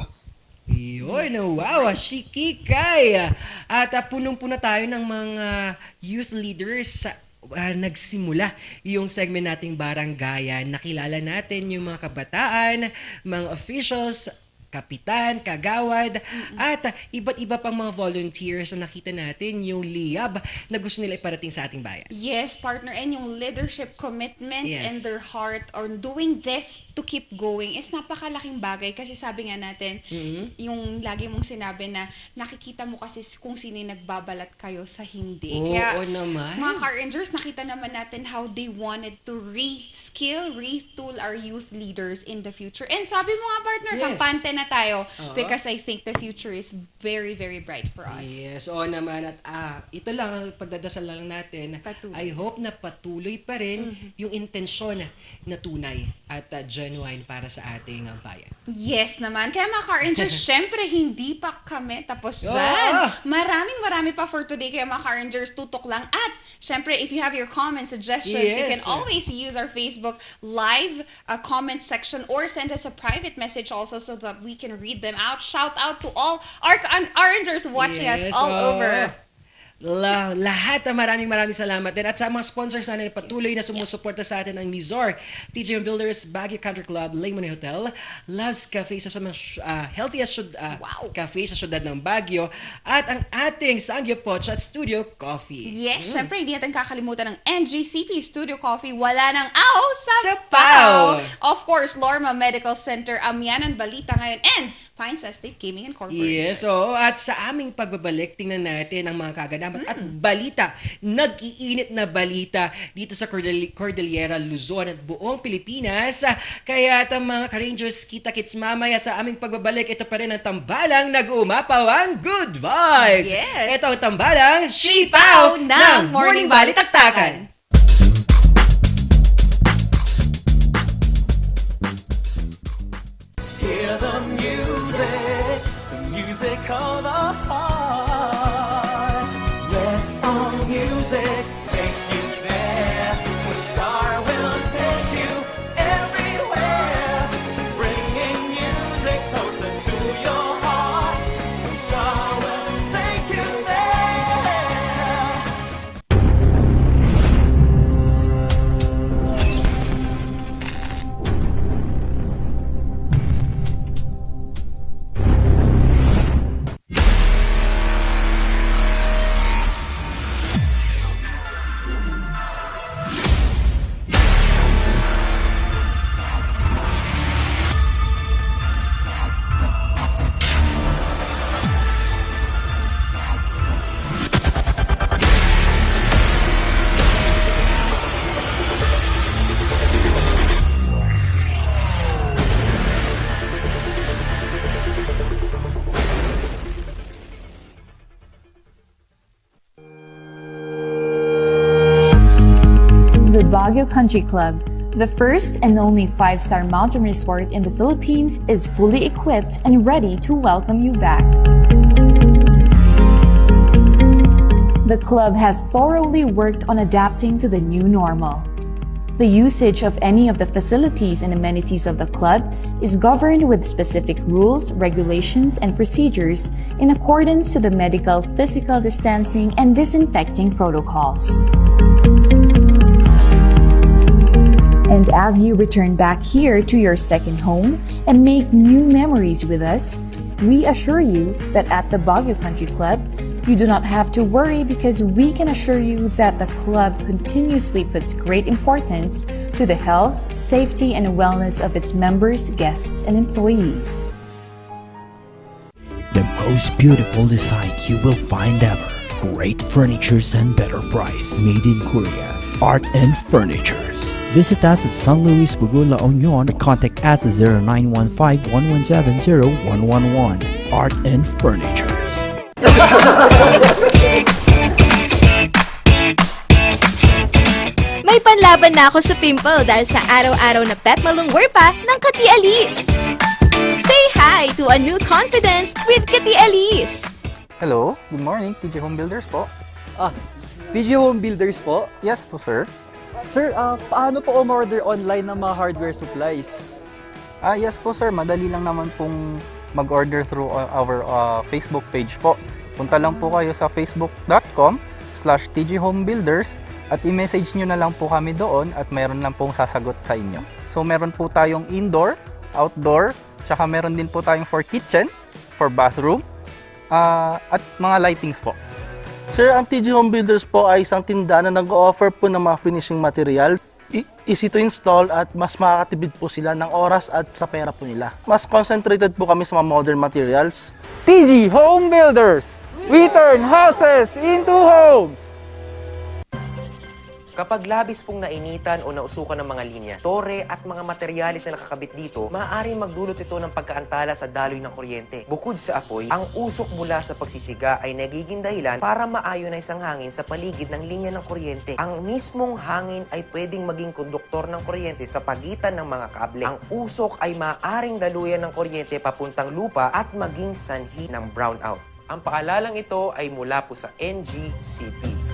Yun, wow, shikikay! At punong-puno tayo ng mga youth leaders sa nagsimula yung segment nating Baranggayan. Nakilala natin yung mga kabataan, mga officials, kapitan, kagawad, at iba't iba pang mga volunteers na nakita natin yung liyab na gusto nila iparating sa ating bayan. Yes, partner, and yung leadership commitment and their heart on doing this to keep going is napakalaking bagay kasi sabi nga natin, yung lagi mong sinabi na nakikita mo kasi kung sino yung nagbabalat kayo sa hindi. Oo naman. Mga Car-Rangers, nakita naman natin how they wanted to retool our youth leaders in the future. And sabi mo nga, partner, kampante na tayo because I think the future is very, very bright for us. Yes, oo naman. At ito lang ang pagdadasal lang natin. Patuloy. I hope na patuloy pa rin yung intensyon na tunay at genuine para sa ating bayan. Yes naman. Kaya mga Car-Rangers, syempre hindi pa kami tapos dyan. Marami pa for today. Kaya mga Car-Rangers, tutok lang. At syempre, if you have your comments, suggestions, you can always use our Facebook live comment section or send us a private message also so that we can read them out. Shout out to all our Rangers watching us all over. Lahat maraming salamat din. At sa mga sponsors natin patuloy na sumusuporta sa atin ang Mizor, TJ Builders, Baguio Country Club, Lemon Hotel, Love's Cafe sa mga healthiest cafe sa syudad ng Baguio, at ang ating Sangyo Pocha at Studio Coffee. Yes, syempre hindi natin kakalimutan ng NGCP Studio Coffee. Wala nang aw sa pao. Of course, Lorma Medical Center, Amyanan Balita ngayon, and Pines Estate Gaming Incorporated. Yes, at sa aming pagbabalik, tingnan natin ang mga kaganapan at balita, nag-iinit na balita dito sa Cordillera, Luzon at buong Pilipinas. Kaya mga Ka-Rangers, kita-kits mamaya sa aming pagbabalik. Ito pa rin ang tambalang nag-uumapaw ang good vibes. Yes. Ito ang tambalang Sipaw ng Morning Balitaktakan. Hear the music of the heart. Let our music take you there, where Star will take you everywhere, bringing music closer to your heart. Star will take you there. The Baguio Country Club, the first and only 5-star mountain resort in the Philippines, is fully equipped and ready to welcome you back. The club has thoroughly worked on adapting to the new normal. The usage of any of the facilities and amenities of the club is governed with specific rules, regulations, and procedures in accordance to the medical, physical distancing, and disinfecting protocols. And as you return back here to your second home and make new memories with us, we assure you that at the Baguio Country Club, you do not have to worry because we can assure you that the club continuously puts great importance to the health, safety, and wellness of its members, guests, and employees. The most beautiful design you will find ever. Great furnitures and better price. Made in Korea. Art and Furnitures. Visit us at San Luis Bugo, La Union, or contact us at 0915-117-0111. Art and Furnitures. May panlaban na ako sa pimple dahil sa araw-araw na pet malungwer pa ng Kati Alice. Say hi to a new confidence with Kati Alice. Hello, good morning, TJ Home Builders po. Video Home Builders po? Yes po, sir. Sir, paano po umorder online ng mga hardware supplies? Yes po, sir. Madali lang naman pong mag-order through our Facebook page po. Punta lang po kayo sa facebook.com/tghomebuilders at i-message nyo na lang po kami doon at meron lang pong sasagot sa inyo. So meron po tayong indoor, outdoor, tsaka meron din po tayong for kitchen, for bathroom, at mga lightings po. Sir, ang TG Home Builders po ay isang tindahan na nag-offer po ng mga finishing material. Easy to install at mas makakatipid po sila ng oras at sa pera po nila. Mas concentrated po kami sa mga modern materials. TG Home Builders! We turn houses into homes! Kapag labis pong nainitan o nausukan ng mga linya, tore at mga materyales na nakakabit dito, maaaring magdulot ito ng pagkaantala sa daloy ng kuryente. Bukod sa apoy, ang usok mula sa pagsisiga ay nagiging dahilan para maayonize ang hangin sa paligid ng linya ng kuryente. Ang mismong hangin ay pwedeng maging konduktor ng kuryente sa pagitan ng mga kable. Ang usok ay maaaring daluyan ng kuryente papuntang lupa at maging sanhi ng brownout. Ang paalalang ito ay mula po sa NGCP.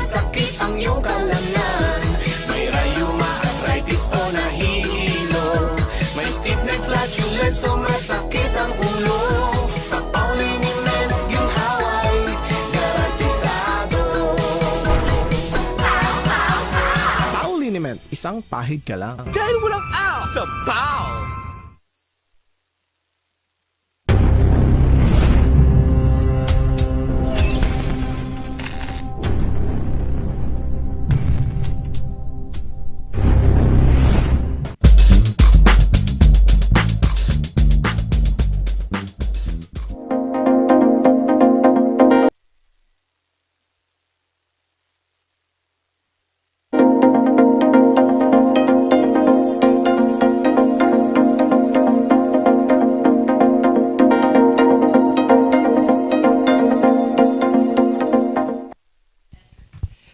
Sakit ang iyong kalamnan. May rayuma, arthritis o nahihilo. May stiff neck, flatulence o masakit ang ulo. Sa Pauliniment, yung haway garantisado. Pauliniment, isang pahid ka lang. Dahil walang out sa Pau!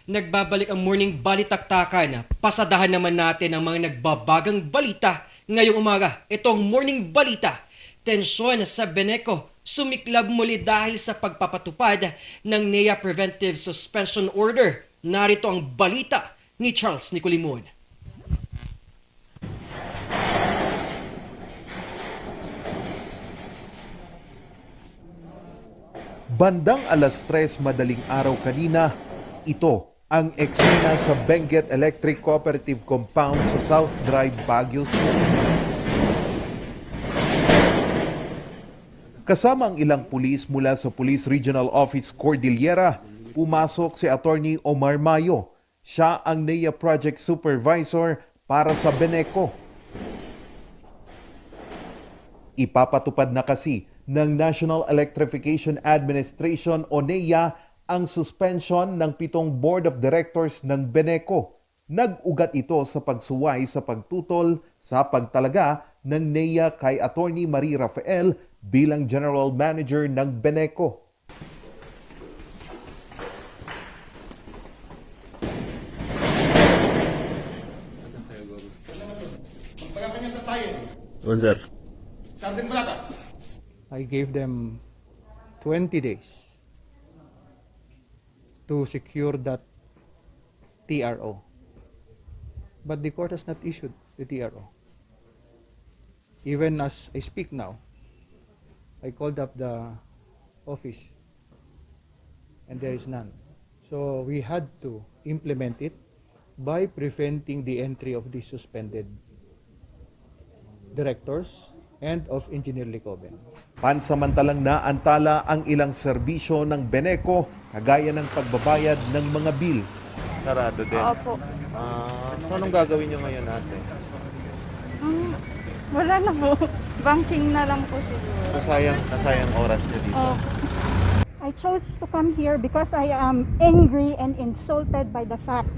Nagbabalik ang morning Balitaktakan. Pasadahan naman natin ang mga nagbabagang balita ngayong umaga. Itong morning balita. Tensyon sa Beneco. Sumiklab muli dahil sa pagpapatupad ng NEA Preventive Suspension Order. Narito ang balita ni Charles Nicolimon. Bandang alas 3 madaling araw kanina, ito ang eksena sa Benguet Electric Cooperative Compound sa South Drive, Baguio City. Kasama ang ilang pulis mula sa Police Regional Office Cordillera, pumasok si Attorney Omar Mayo. Siya ang NEA Project Supervisor para sa Beneco. Ipapatupad na kasi ng National Electrification Administration o NEA ang suspension ng 7 Board of Directors ng Beneco. Nag-ugat ito sa pagsuway sa pagtutol sa pagtalaga ng NEA kay Attorney Marie Rafael bilang General Manager ng Beneco. Sir. I gave them 20 days to secure that TRO. But the court has not issued the TRO. Even as I speak now, I called up the office and there is none. So we had to implement it by preventing the entry of the suspended directors and of Engineer Licoben. Pansamantalang naantala ang ilang serbisyo ng Beneco kagaya ng pagbabayad ng mga bill. Sarado din. Opo. Anong gagawin nyo ngayon ate? Wala na po. Banking na lang po siguro. Nasayang oras nyo dito. I chose to come here because I am angry and insulted by the fact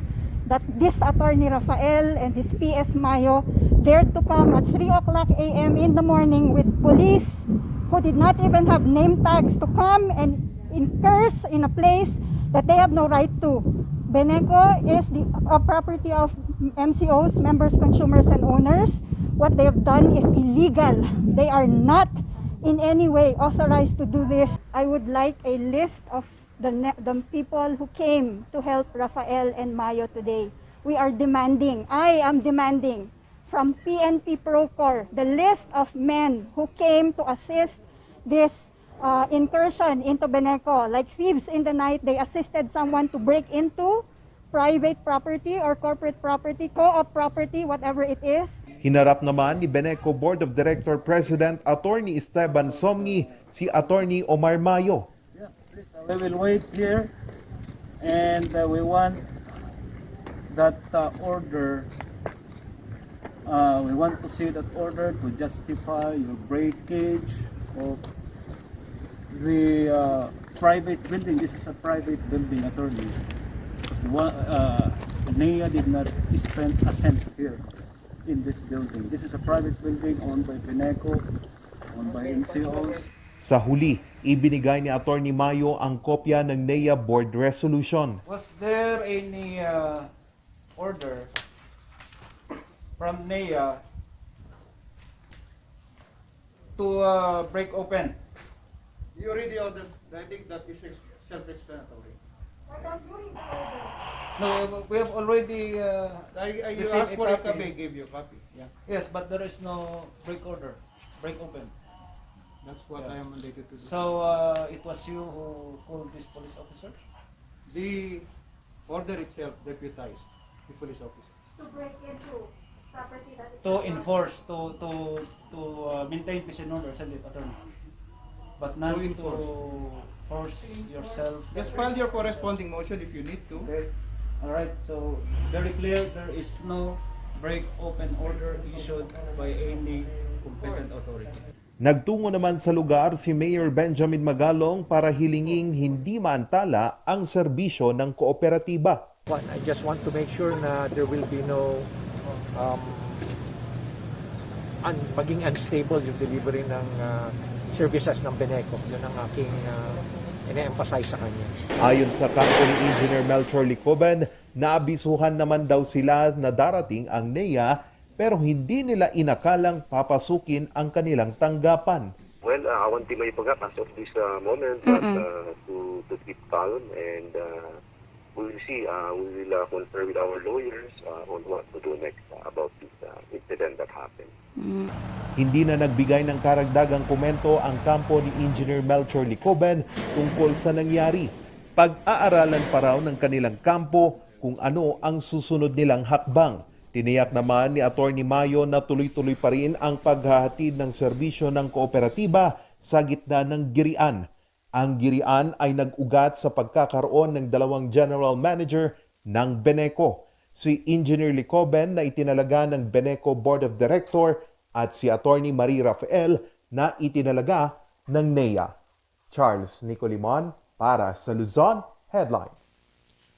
that this attorney Rafael and his PS Mayo dared to come at 3 o'clock a.m. in the morning with police who did not even have name tags to come and curse in a place that they have no right to. Beneco is the property of MCOs, members, consumers, and owners. What they have done is illegal. They are not in any way authorized to do this. I would like a list of the people who came to help Rafael and Mayo today. We are demanding, I am demanding from PNP Procor the list of men who came to assist this incursion into Beneco. Like thieves in the night, they assisted someone to break into private property or corporate property, co-op property, whatever it is. Hinarap naman ni Beneco Board of Director President Attorney Esteban Somni si Attorney Omar Mayo. We will wait here and we want that order, we want to see that order to justify your breakage of the private building. This is a private building, attorney. NEA did not spend a cent here in this building. This is a private building owned by Beneco, owned by MCOs. Sa huli, ibinigay ni Attorney Mayo ang kopya ng NEA Board Resolution. Was there any order from NEA to break open? You already ordered. I think that is self-explanatory. No, we have already you asked for a copy, I gave you a copy. Yeah. Yes, but there is no break order, break open. That's what I am mandated to do. So it was you who called this police officer? The order itself deputized the police officer. To break into property that is To enforce, to maintain peace and order, isn't it, attorney? But not to force yourself. Just file your corresponding motion if you need to. Okay. All right. So very clear, there is no break open order issued by any competent authority. Nagtungo naman sa lugar si Mayor Benjamin Magalong para hilinging hindi maantala ang serbisyo ng kooperatiba. I just want to make sure na there will be no maging unstable yung delivery ng services ng Beneco. Yun ang aking ine-emphasize sa kanya. Ayon sa kampo ni Engineer Melchor Licoben, naabisuhan naman daw sila na darating ang NEA pero hindi nila inakalang papasukin ang kanilang tanggapan. Well, awanti may pagkat as of this moment, but to keep calm and we will see, we will confer with our lawyers on what to do next about this incident that happened. Hindi na nagbigay ng karagdagang komento ang kampo ni Engineer Melchor Licoben tungkol sa nangyari. Pag-aaralan pa raw ng kanilang kampo kung ano ang susunod nilang hakbang. Tiniyak naman ni Attorney Mayo na tuloy-tuloy pa rin ang paghahatid ng serbisyo ng kooperatiba sa gitna ng girian. Ang girian ay nag-ugat sa pagkakaroon ng dalawang general manager ng Beneco. Si Engineer Licoben na itinalaga ng Beneco Board of Director at si Attorney Marie Rafael na itinalaga ng NEA. Charles Nicolimon para sa Luzon Headline.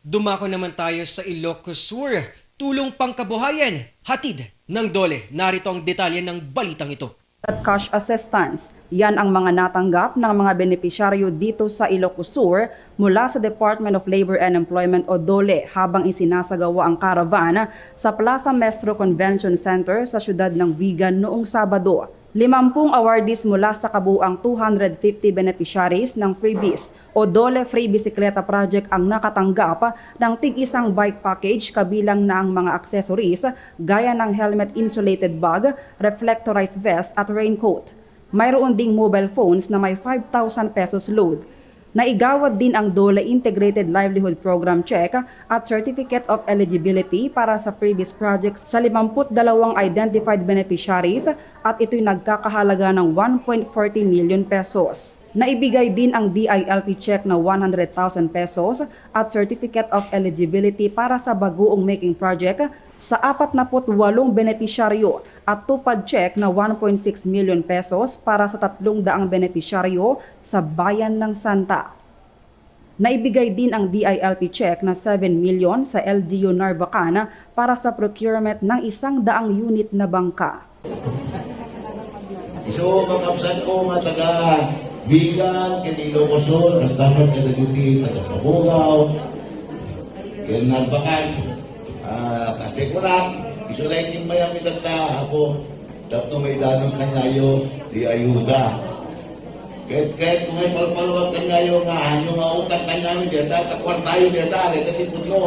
Dumako naman tayo sa Ilocos Sur. Tulong pangkabuhayan, hatid ng DOLE. Narito ang detalye ng balitang ito. at cash assistance. Yan ang mga natanggap ng mga benepisyaryo dito sa Ilocos Sur mula sa Department of Labor and Employment o DOLE habang isinasagawa ang caravan sa Plaza Mestro Convention Center sa siyudad ng Vigan noong Sabado. 50 awardees mula sa kabuuang 250 beneficiaries ng freebies o Dole Free Bisikleta Project ang nakatanggap ng tig-isang bike package kabilang na ang mga accessories gaya ng helmet insulated bag, reflectorized vest at raincoat. Mayroon ding mobile phones na may 5,000 pesos load. Naigawad din ang DOLE Integrated Livelihood Program Check at Certificate of Eligibility para sa previous projects sa 52 identified beneficiaries at ito'y nagkakahalaga ng 1.40 million pesos. Naibigay din ang DILP check na 100,000 pesos at Certificate of Eligibility para sa baguong making project sa 48 benepisyaryo at tupad check na 1.6 million pesos para sa 300 benepisyaryo sa bayan ng Santa. Naibigay din ang DILP check na 7 million sa LGU Narvacan para sa procurement ng 100 unit na bangka. So, makapsan ko mga taga Bigan, Ilocos Sur, nagtapat ka na duty, taga Sabugaw, kaya Narvacan, kasi ko na, isulaitin mo yung mitata ako, tapos may danong kanyayo, di ayuda. Kahit kung may palpaluwag kanyayo nga, ano nga utang kanyayo dito, takwar tayo dito, tipon mo.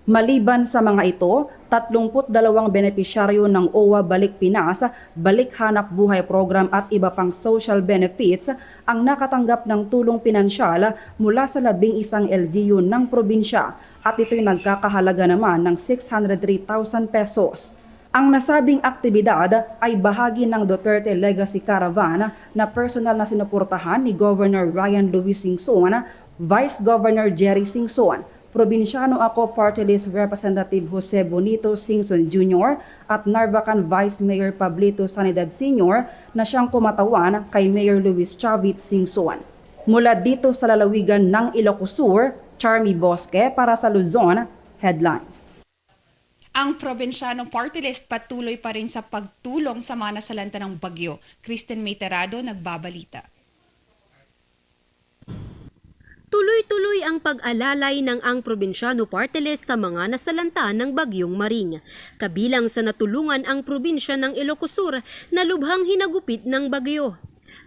Maliban sa mga ito, 32 benepisyaryo ng OWA Balik Pinas, Balik Hanap Buhay Program at iba pang social benefits ang nakatanggap ng tulong pinansyal mula sa 11 LGU ng probinsya at ito'y nagkakahalaga naman ng 603,000 pesos. Ang nasabing aktibidad ay bahagi ng Duterte Legacy Caravan na personal na sinuportahan ni Governor Ryan Luis Singson, Vice Governor Jerry Singson, Probinsyano Ako Party List Representative Jose Bonito Singson Jr. at Narvacan Vice Mayor Pablito Sanidad Sr. na siyang kumatawan kay Mayor Luis Chavit Singson. Mula dito sa lalawigan ng Ilocos Sur, Charmy Bosque para sa Luzon, Headlines. Ang probinsyano party list patuloy pa rin sa pagtulong sa mga nasalanta ng bagyo. Kristen Mayterado nagbabalita. Tuloy-tuloy ang pag-alalay ng ang probinsyano party list sa mga nasalanta ng Bagyong Maring. Kabilang sa natulungan ang probinsya ng Ilocos Sur na lubhang hinagupit ng bagyo.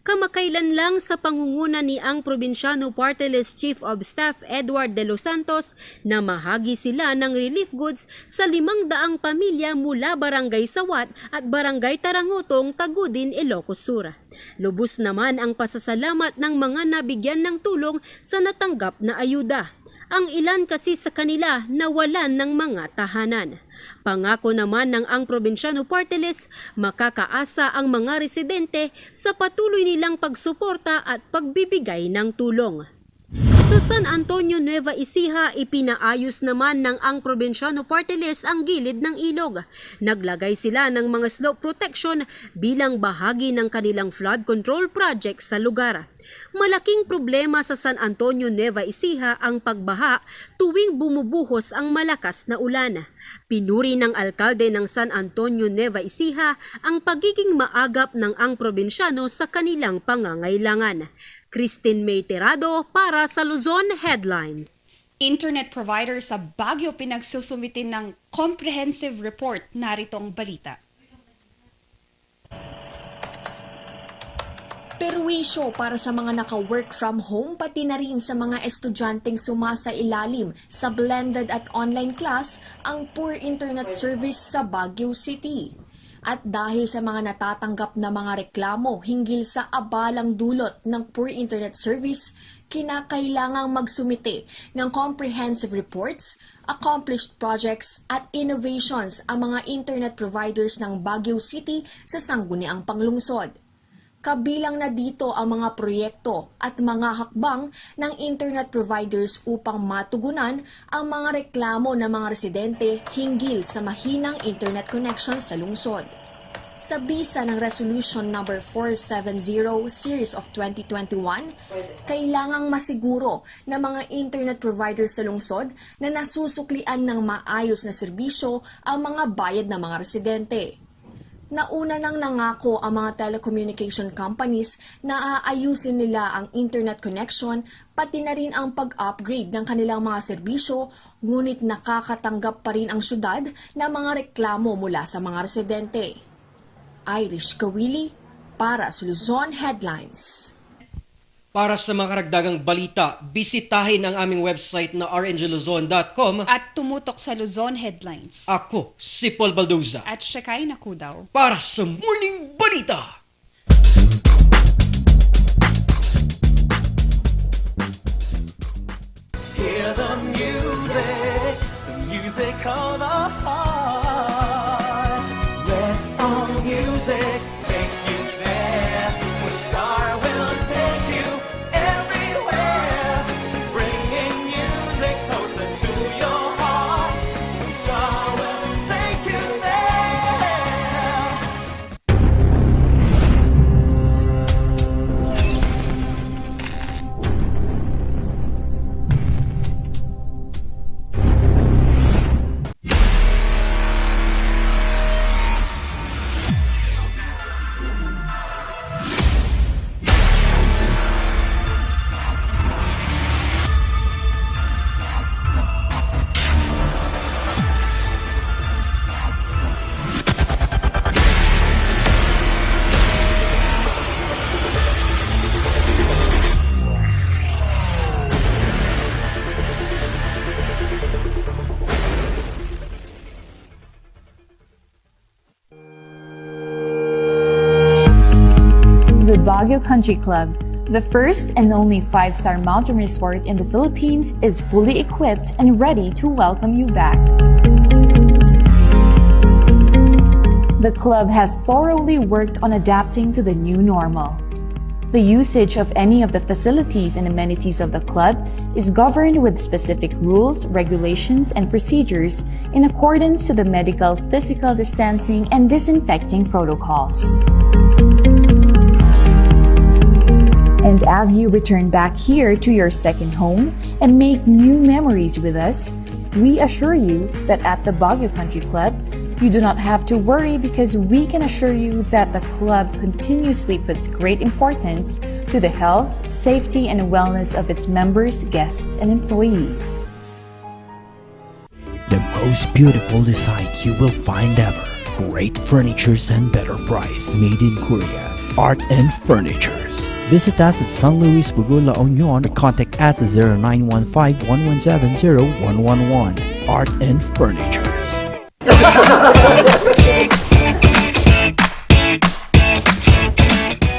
Kamakailan lang sa pangunguna ni ang probinsyano party list Chief of Staff Edward De Los Santos na mahagi sila ng relief goods sa 500 pamilya mula Barangay Sawat at Barangay Tarangutong, Tagudin, Ilocos Sur. Lubos naman ang pasasalamat ng mga nabigyan ng tulong sa natanggap na ayuda. Ang ilan kasi sa kanila nawalan ng mga tahanan. Pangako naman ng ang probinsyano party list, makakaasa ang mga residente sa patuloy nilang pagsuporta at pagbibigay ng tulong. Sa San Antonio, Nueva Ecija, ipinaayos naman ng ang probinsyano party list ang gilid ng ilog. Naglagay sila ng mga slope protection bilang bahagi ng kanilang flood control project sa lugar. Malaking problema sa San Antonio, Nueva Ecija ang pagbaha tuwing bumubuhos ang malakas na ulan. Pinuri ng alkalde ng San Antonio, Nueva Ecija ang pagiging maagap ng ang probinsyano sa kanilang pangangailangan. Kristen Mayterado para sa Luzon Headlines. Internet provider sa Baguio pinagsusumitin ng comprehensive report. Narito ang balita. Perwisyo para sa mga naka-work from home pati na rin sa mga estudyanteng sumasa ilalim sa blended at online class ang poor internet service sa Baguio City. At dahil sa mga natatanggap na mga reklamo hinggil sa abalang dulot ng poor internet service, kinakailangang magsumite ng comprehensive reports, accomplished projects at innovations ang mga internet providers ng Baguio City sa sangguniang panglungsod. Kabilang na dito ang mga proyekto at mga hakbang ng internet providers upang matugunan ang mga reklamo ng mga residente hinggil sa mahinang internet connection sa lungsod. Sa bisa ng Resolution No. 470 Series of 2021, kailangang masiguro na mga internet providers sa lungsod na nasusuklian ng maayos na serbisyo ang mga bayad ng mga residente. Nauna nang nangako ang mga telecommunication companies na aayusin nila ang internet connection pati na rin ang pag-upgrade ng kanilang mga serbisyo, ngunit nakakatanggap pa rin ang syudad ng mga reklamo mula sa mga residente. Irish Kawili para sa Luzon Headlines. Para sa mga karagdagang balita, bisitahin ang aming website na rngluzon.com At tumutok sa Luzon Headlines. Ako, si Paul Baldoza. At Shekay Nakudaw. Para sa Morning Balita! Hear the music of the heart. Let our music take you there. Where Star will take you everywhere. Bringing music closer to your heart. Star will take you there. The Baguio Country Club, the first and only 5-star mountain resort in the Philippines, is fully equipped and ready to welcome you back. The club has thoroughly worked on adapting to the new normal. The usage of any of the facilities and amenities of the club is governed with specific rules, regulations, and procedures in accordance to the medical, physical distancing, and disinfecting protocols. And as you return back here to your second home and make new memories with us, we assure you that at the Baguio Country Club, you do not have to worry because we can assure you that the club continuously puts great importance to the health, safety, and wellness of its members, guests, and employees. The most beautiful design you will find ever. Great furnitures and better price. Made in Korea. Art and Furnitures. Visit us at San Luis Bugo, La Union or contact us at 0915-117-0111. Art and Furnitures.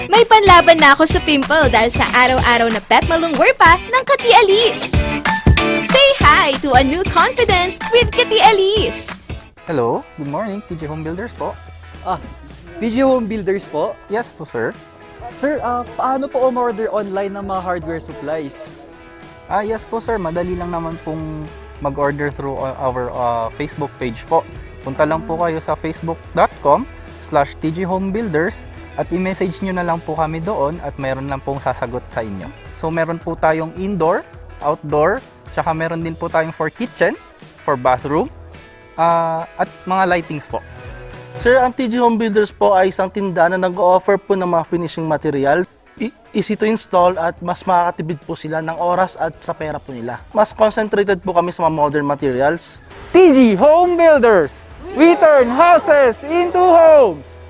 May panlaban na ako sa pimple dahil sa araw-araw na pet malungwer pa ng Kati Alice. Say hi to a new confidence with Kati Alice. Hello, good morning, TJ Home Builders po. TJ Home Builders po? Yes po, sir. Sir, paano po umorder online ng mga hardware supplies? Yes po, sir. Madali lang naman pong mag-order through our Facebook page po. Punta lang po kayo sa facebook.com/tghomebuilders at i-message nyo na lang po kami doon at meron lang pong sasagot sa inyo. So meron po tayong indoor, outdoor, tsaka meron din po tayong for kitchen, for bathroom, at mga lightings po. Sir, ang TG Home Builders po ay isang tindahan na nag-o-offer po ng mga finishing material. Easy to install at mas makakatipid po sila ng oras at sa pera po nila. Mas concentrated po kami sa mga modern materials. TG Home Builders! We turn houses into homes!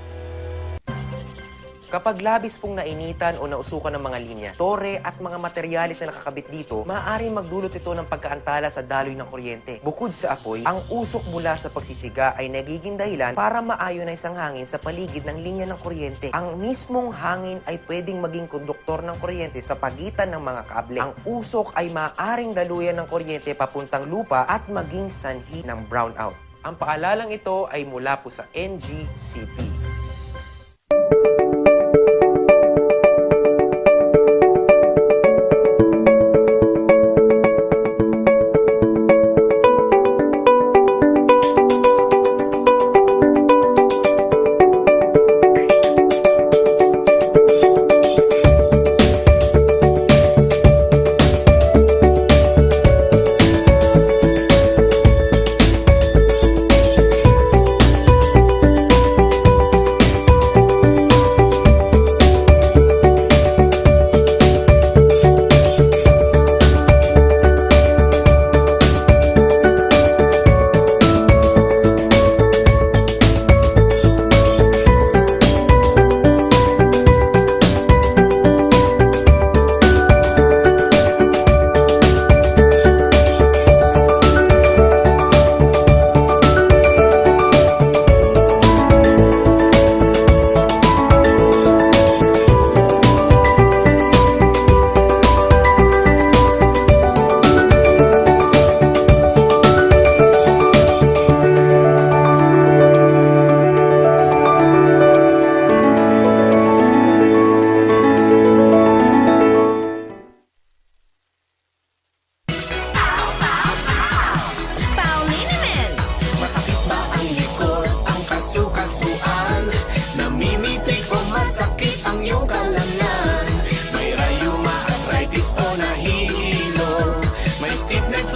Kapag labis pong nainitan o nausukan ng mga linya, tore at mga materyales na nakakabit dito, maaaring magdulot ito ng pagkaantala sa daloy ng kuryente. Bukod sa apoy, ang usok mula sa pagsisiga ay nagiging dahilan para ma-ionize ang hangin sa paligid ng linya ng kuryente. Ang mismong hangin ay pwedeng maging konduktor ng kuryente sa pagitan ng mga kable. Ang usok ay maaaring daluyan ng kuryente papuntang lupa at maging sanhi ng brownout. Ang paalalang ito ay mula po sa NGCP.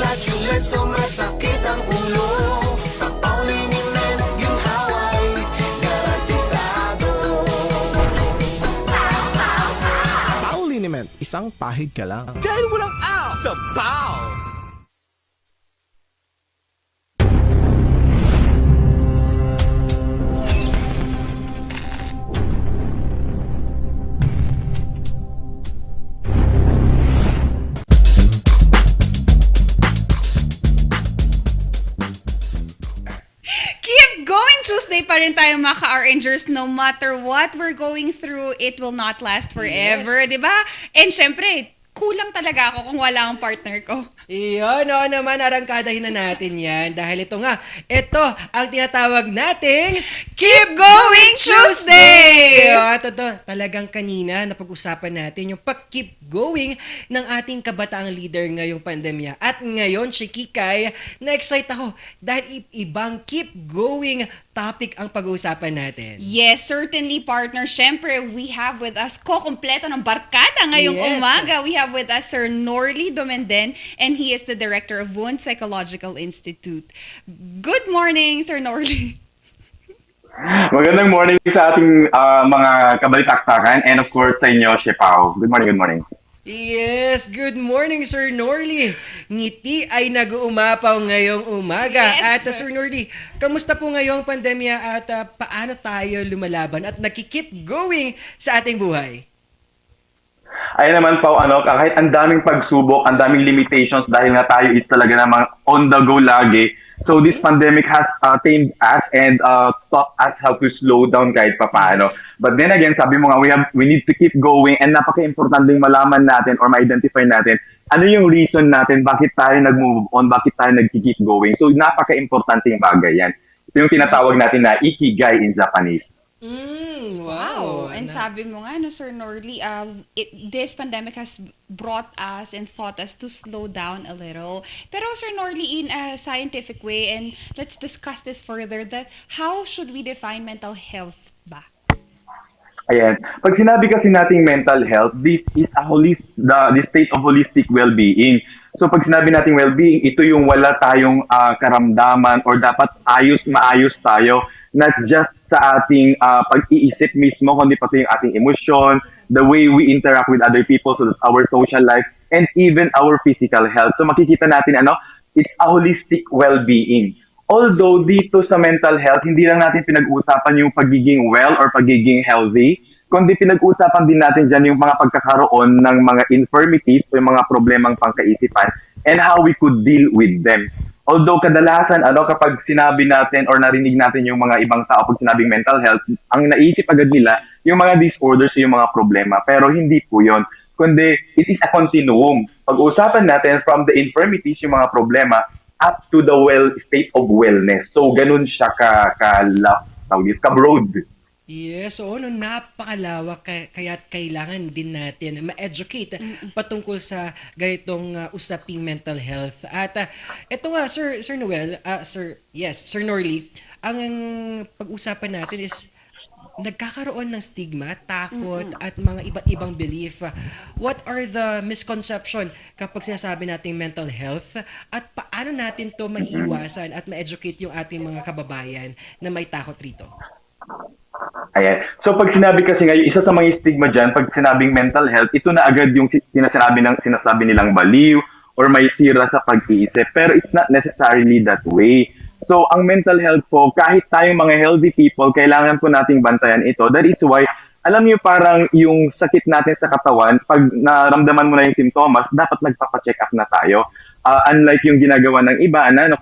at yung leso masakit ang ulo. Sa Pauliniment yung haway garantisado. Pauliniment, isang pahid ka lang. Dahil walang out sa Pau! Keep going Tuesday pa rin tayo mga ka-Rangers. No matter what we're going through, it will not last forever, Yes. di ba? And syempre, kulang talaga ako kung wala ang partner ko. Iyon, oo naman, arangkadahin na natin yan. Dahil ito ang tinatawag nating Keep Going Tuesday! At ito, talagang kanina napag-usapan natin yung pag-keep going ng ating kabataang leader ngayong pandemya. At ngayon, si Kikay, na-excite ako dahil ibang keep going topic ang pag-uusapan natin. Yes, certainly, partner. Siyempre, we have with us ko-kompleto ng barkada ngayong Yes. umaga. We have with us Sir Norly Domenden, and he is the director of Wound Psychological Institute. Good morning, Sir Norly. Magandang morning sa ating mga kabalitaktakan and of course sa inyo, Shepao. Good morning, good morning. Yes, good morning Sir Norly. Ngiti ay nag-uumapaw ngayong umaga. Yes. At Sir Norly, kamusta po ngayong pandemya at paano tayo lumalaban at nakikip going sa ating buhay? Ay naman po, kahit ang daming pagsubok, ang daming limitations dahil nga tayo is talaga namang on the go lagi. So this pandemic has tamed us and taught us how to slow down kahit papaano. But then again, sabi mo nga, we need to keep going and napaka-importante malaman natin or ma-identify natin ano yung reason natin bakit tayo nag-move on, bakit tayo nag-keep going. So napaka-importante yung bagay yan. Ito yung tinatawag natin na ikigai in Japanese. Wow. And sabi mo nga, no, Sir Norly, this pandemic has brought us and taught us to slow down a little. Pero Sir Norly, in a scientific way, and let's discuss this further, that how should we define mental health ba? Ayan. Pag sinabi kasi nating mental health, this is the state of holistic well-being. So pag sinabi nating well-being, ito yung wala tayong karamdaman or dapat maayos tayo, not just sa ating pag-iisip mismo, kundi pati yung ating emosyon, the way we interact with other people, so that's our social life, and even our physical health. So makikita natin, it's a holistic well-being. Although dito sa mental health, hindi lang natin pinag-uusapan yung pagiging well or pagiging healthy, kundi pinag-uusapan din natin dyan yung mga pagkakaroon ng mga infirmities o yung mga problemang pangkaisipan and how we could deal with them. Although kadalasan, kapag sinabi natin or narinig natin yung mga ibang tao pag sinabing mental health, ang naisip agad nila yung mga disorders o yung mga problema. Pero hindi po yun. Kundi it is a continuum. Pag-uusapan natin from the infirmities, yung mga problema, up to the state of wellness. So, ganun siya ka-broad. Yes, napakalawak kaya kailangan din natin ma-educate patungkol sa ganitong usaping mental health. At ito nga Sir Noel, Sir Norly, ang pag-usapan natin is nagkakaroon ng stigma, takot at mga iba't ibang belief. What are the misconception kapag sinasabi nating mental health at paano natin to maiiwasan at ma-educate yung ating mga kababayan na may takot rito? Ayan. So pag sinabi kasi ngayon, isa sa mga stigma dyan, pag sinabing mental health, ito na agad yung sinasabi nilang baliw or may sira sa pag-iisip. Pero it's not necessarily that way. So ang mental health po, kahit tayong mga healthy people, kailangan po nating bantayan ito. That is why, alam niyo parang yung sakit natin sa katawan, pag naramdaman mo na yung simptomas, dapat nagpapacheck up na tayo. Unlike yung ginagawa ng iba na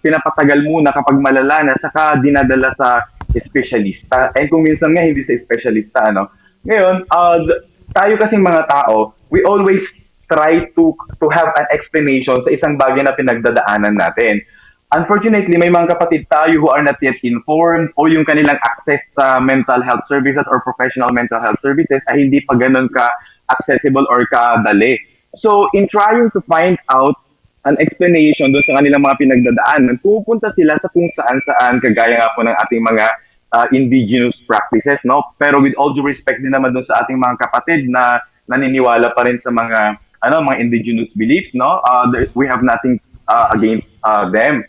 pinapatagal muna kapag malala na, saka dinadala sa espesyalista. And kung minsan nga hindi sa espesyalista, Ngayon, tayo kasing mga tao, we always try to have an explanation sa isang bagay na pinagdadaanan natin. Unfortunately, may mga kapatid tayo who are not yet informed o yung kanilang access sa mental health services or professional mental health services ay hindi pa ganun ka-accessible or kadali. So, in trying to find out an explanation doon sa kanilang mga pinagdadaanan, pupunta sila sa kung saan-saan, kagaya nga po ng ating mga indigenous practices, no? Pero with all due respect din naman doon sa ating mga kapatid na naniniwala pa rin sa mga mga indigenous beliefs, no? We have nothing against them.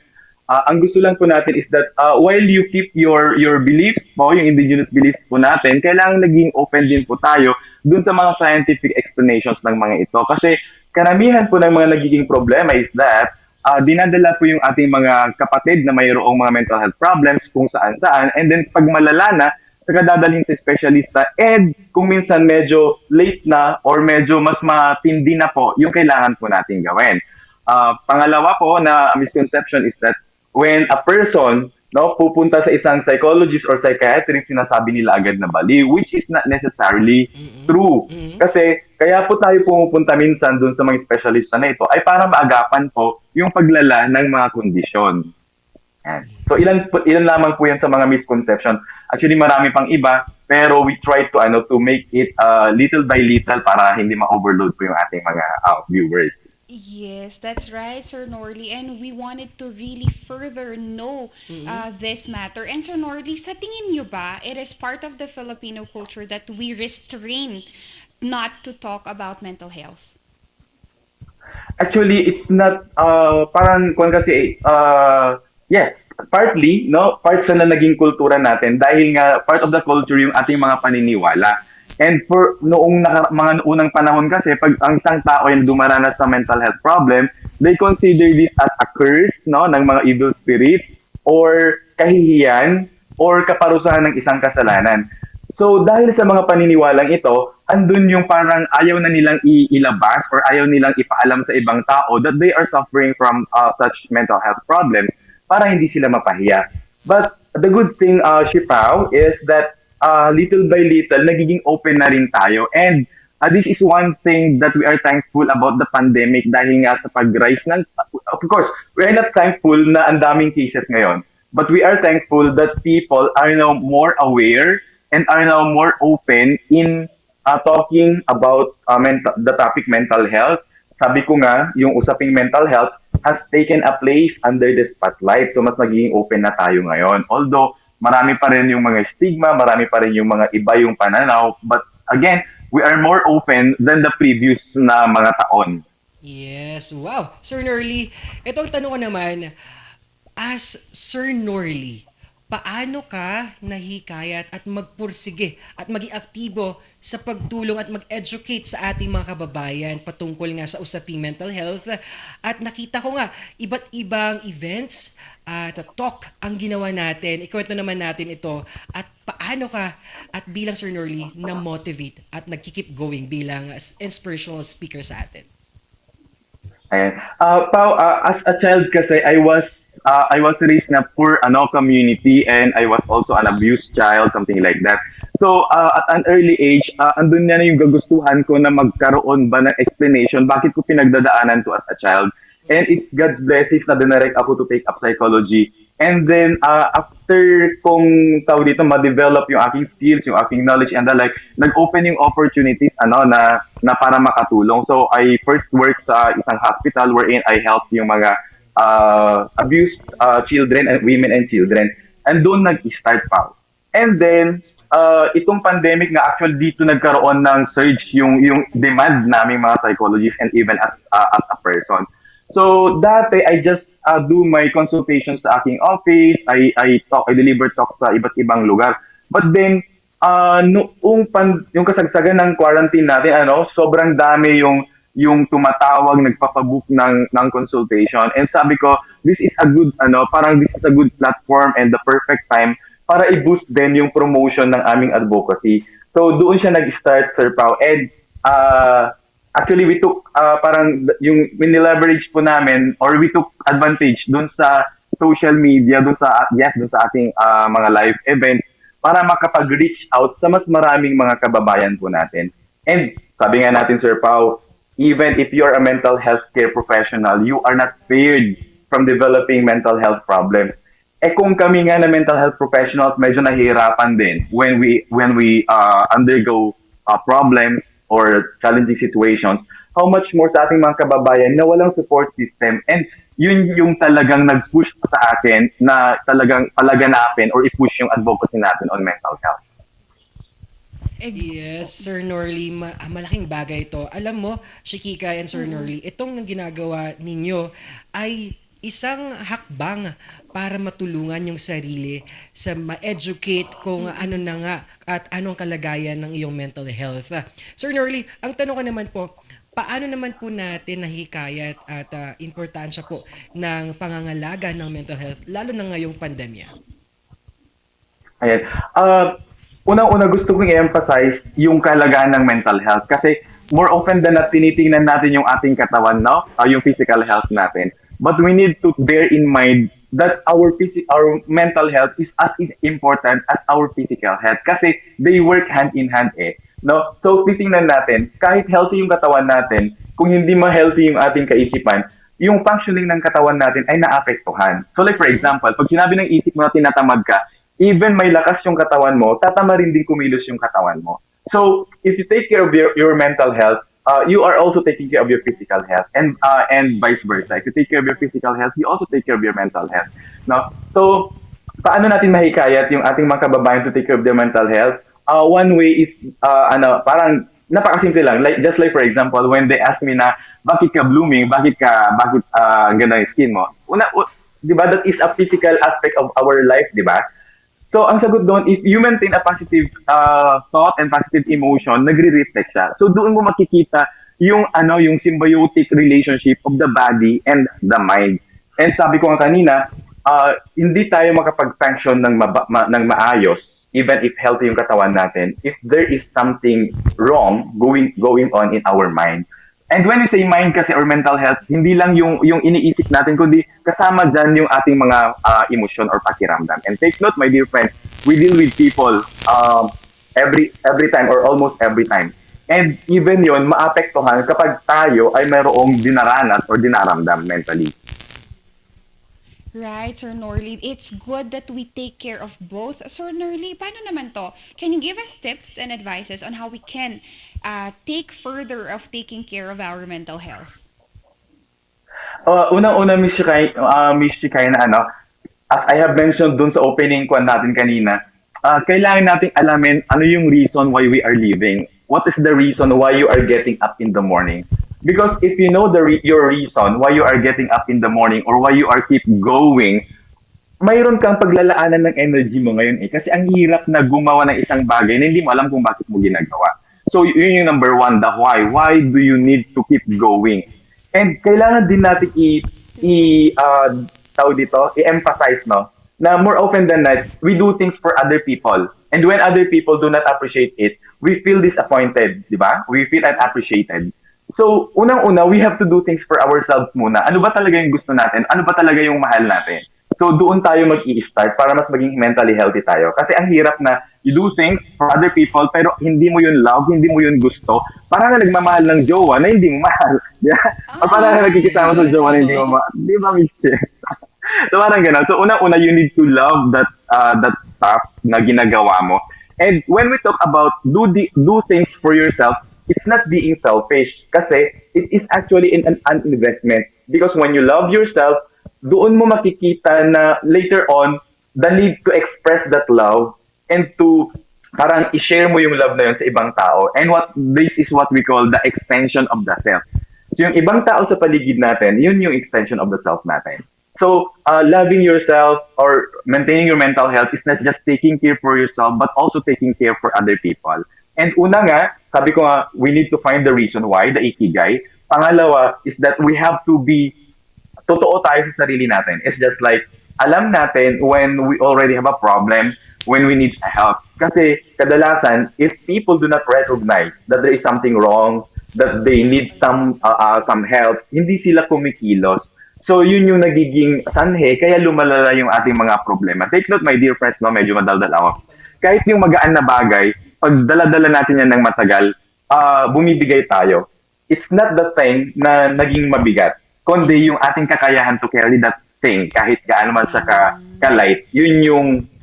Ang gusto lang po natin is that while you keep your beliefs po, yung indigenous beliefs po natin, kailangan naging open din po tayo dun sa mga scientific explanations ng mga ito. Kasi karamihan po ng mga nagiging problema is that dinadala po yung ating mga kapatid na mayroong mga mental health problems kung saan-saan, and then pag malala na, saka dadalhin sa specialista, and kung minsan medyo late na or medyo mas matindi na po yung kailangan po natin gawin. Pangalawa po na misconception is that when a person pupunta sa isang psychologist or psychiatrist, sinasabi nila agad na baliw, which is not necessarily true. Kasi kaya po tayo pumupunta minsan dun sa mga specialista na ito ay para maagapan po yung paglala ng mga kondisyon. So ilan lamang po yan sa mga misconception. Actually marami pang iba, pero we try to make it little by little para hindi ma-overload po yung ating mga viewers. Yes, that's right, Sir Norley. And we wanted to really further know this matter. And Sir Norley, sa tingin nyo ba, it is part of the Filipino culture that we restrain not to talk about mental health? Actually, it's not, parang, yes, partly, part sa na naging kultura natin dahil nga part of the culture yung ating mga paniniwala. And for mga unang panahon kasi, pag ang isang tao ay dumaranas sa mental health problem, they consider this as a curse ng mga evil spirits or kahihiyan or kaparusahan ng isang kasalanan. So dahil sa mga paniniwalang ito, andun yung parang ayaw na nilang ilabas or ayaw nilang ipaalam sa ibang tao that they are suffering from such mental health problems para hindi sila mapahiya. But the good thing, Shipao, is that little by little, nagiging open na rin tayo. And this is one thing that we are thankful about the pandemic dahil nga sa pag-rise ng... Of course, we are not thankful na ang daming cases ngayon. But we are thankful that people are now more aware and are now more open in talking about the topic mental health. Sabi ko nga, yung usaping mental health has taken a place under the spotlight. So mas nagiging open na tayo ngayon. Although, marami pa rin yung mga stigma, marami pa rin yung mga iba yung pananaw. But again, we are more open than the previous na mga taon. Yes, wow. Sir Norley, itong tanong ko naman, as Sir Norley, paano ka nahikayat at magpursige at maging aktibo sa pagtulong at mag-educate sa ating mga kababayan patungkol nga sa usaping mental health? At nakita ko nga, iba't ibang events at talk ang ginawa natin. Ikwento naman natin ito. At paano ka at bilang Sir Norley na-motivate at nag-keep going bilang inspirational speaker sa atin? Ayan. Pao, as a child kasi, I was raised na poor community, and I was also an abused child, something like that. So at an early age, andun na yung gagustuhan ko na magkaroon ba ng explanation bakit ko pinagdadaanan to as a child. And it's God's blessings na dinirect ako to take up psychology. And then after kong ma-develop yung aking skills, yung aking knowledge and the like, nag-open yung opportunities na para makatulong. So I first worked sa isang hospital wherein I helped yung mga abused children and women and children. And doon nag-start pa. And then, itong pandemic nga, actually dito nagkaroon ng surge yung demand naming mga psychologists and even as a person. So, dati, I just do my consultations sa aking office. I deliver talks sa iba't ibang lugar. But then, yung kasagsagan ng quarantine natin, sobrang dami yung tumatawag, nagpapabook ng consultation. And sabi ko, this is a good platform and the perfect time para i-boost din yung promotion ng aming advocacy. So doon siya nag-start, Sir Pao. And actually we took yung leverage po namin, or we took advantage doon sa social media, doon sa ating mga live events para makapag-reach out sa mas maraming mga kababayan po natin. And sabi nga natin, Sir Pao, even if you're a mental health care professional, you are not spared from developing mental health problems. Kung kami nga na mental health professionals, medyo nahihirapan din when we undergo problems or challenging situations, how much more sa ating mga kababayan na walang support system. And yun yung talagang nag-push sa akin na talagang palaganapin or i-push yung advocacy natin on mental health. Yes, Sir Norly, malaking bagay ito. Alam mo, Shikika and Sir Norly, itong ginagawa ninyo ay isang hakbang para matulungan yung sarili sa ma-educate kung ano na nga at anong kalagayan ng iyong mental health. Sir Norly, ang tanong ko naman po, paano naman po natin nahikayat at importansya po ng pangangalaga ng mental health lalo na ngayong pandemya? Ayan. Unang-una gusto kong i-emphasize yung kalagahan ng mental health kasi more often than not tinitingnan natin yung ating katawan, no? Yung physical health natin. But we need to bear in mind that our mental health is as important as our physical health kasi they work hand in hand no? So titingnan natin, kahit healthy yung katawan natin, kung hindi ma-healthy yung ating kaisipan, yung functioning ng katawan natin ay naapektuhan. So like for example, pag sinabi ng isip mo na tinatamad ka, even may lakas yung katawan mo, tatama rin din kumilos yung katawan mo. So, if you take care of your mental health, you are also taking care of your physical health, and vice versa. If you take care of your physical health, you also take care of your mental health. No? So, paano natin mahikayat yung ating mga kababayan to take care of their mental health? One way is, parang napakasimple lang. Just like for example, when they ask me na, bakit ka blooming? Bakit ganda yung skin mo? Di ba, that is a physical aspect of our life, di ba? So, ang sagot doon, if you maintain a positive thought and positive emotion, nagre-reflect siya. So, doon mo makikita yung symbiotic relationship of the body and the mind. And sabi ko nga kanina, hindi tayo makapag-function ng maayos, even if healthy yung katawan natin, if there is something wrong going on in our mind. And when we say mind kasi or mental health, hindi lang yung iniisip natin, kundi kasama dyan yung ating mga emotion or pakiramdam. And take note, my dear friends, we deal with people every time or almost every time. And even yon maapektuhan kapag tayo ay mayroong dinaranas or dinaramdam mentally. Right, Sir Norly. It's good that we take care of both. Sir Norly, paano naman to? Can you give us tips and advices on how we can take further of taking care of our mental health? Unang-una, Miss Chikay, na as I have mentioned dun sa opening ko natin kanina, kailangan nating alamin ano yung reason why we are living. What is the reason why you are getting up in the morning? Because if you know your reason why you are getting up in the morning or why you are keep going, mayroon kang paglalaanan ng energy mo ngayon kasi ang hirap na gumawa ng isang bagay na hindi mo alam kung bakit mo ginagawa. So yun yung number one, the why. Why do you need to keep going? And kailangan din natin i-emphasize, no? Na more often than not, we do things for other people. And when other people do not appreciate it, we feel disappointed, di ba? We feel unappreciated. So, unang-una, we have to do things for ourselves muna. Ano ba talaga yung gusto natin? Ano ba talaga yung mahal natin? So, doon tayo mag-i-start para mas maging mentally healthy tayo. Kasi ang hirap na you do things for other people pero hindi mo yun love, hindi mo yun gusto. Parang na nagmamahal ng jowa na hindi mo mahal. Yeah? O parang na nagkikisama sa jowa na hindi mo mahal. Di ba, Michelle? So, parang gano'n. So, unang-una, you need to love that stuff na ginagawa mo. And when we talk about do things for yourself, it's not being selfish kasi it is actually an investment. Because when you love yourself, doon mo makikita na later on, the need to express that love and to parang i-share mo yung love na yun sa ibang tao. And this is what we call the extension of the self. So yung ibang tao sa paligid natin, yun yung extension of the self natin. So loving yourself or maintaining your mental health is not just taking care for yourself, but also taking care for other people. And una nga, sabi ko nga, we need to find the reason why, the ikigai. Pangalawa is that we have to be totoo tayo sa sarili natin. It's just like, alam natin when we already have a problem, when we need help. Kasi kadalasan, if people do not recognize that there is something wrong, that they need some help, hindi sila kumikilos. So yun yung nagiging sanhe, kaya lumalala yung ating mga problema. Take note, my dear friends, no, medyo madaldal ako. Kahit yung magaan na bagay, pag dala-dala natin yan ng matagal, bumibigay tayo. It's not the thing na naging mabigat, kundi yung ating kakayahan to carry that thing, kahit gaano man siya ka-light, yun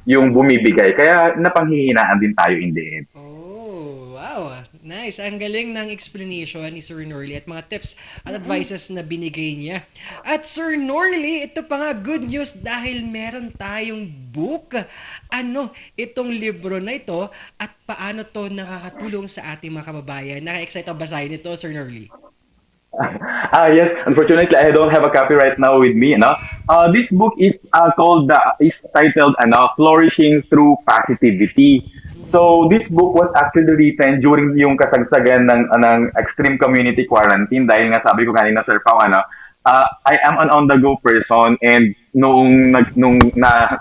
yung bumibigay. Kaya napanghihinaan din tayo in the end. Oh, wow. Nice. Ang galing ng explanation ni Sir Norley at mga tips at advices na binigay niya. At Sir Norley, ito pa nga good news dahil meron tayong book. Ano itong libro na ito at paano to nakakatulong sa ating mga kababayan? Naka-excite ang basahin ito, Sir Norley. Yes. Unfortunately, I don't have a copy right now with me. No, this book is is titled "Flourishing Through Positivity." So this book was actually written during yung kasagsagan ng extreme community quarantine dahil nga sabi ko kanina Sir Pao I am an on-the-go person and nung na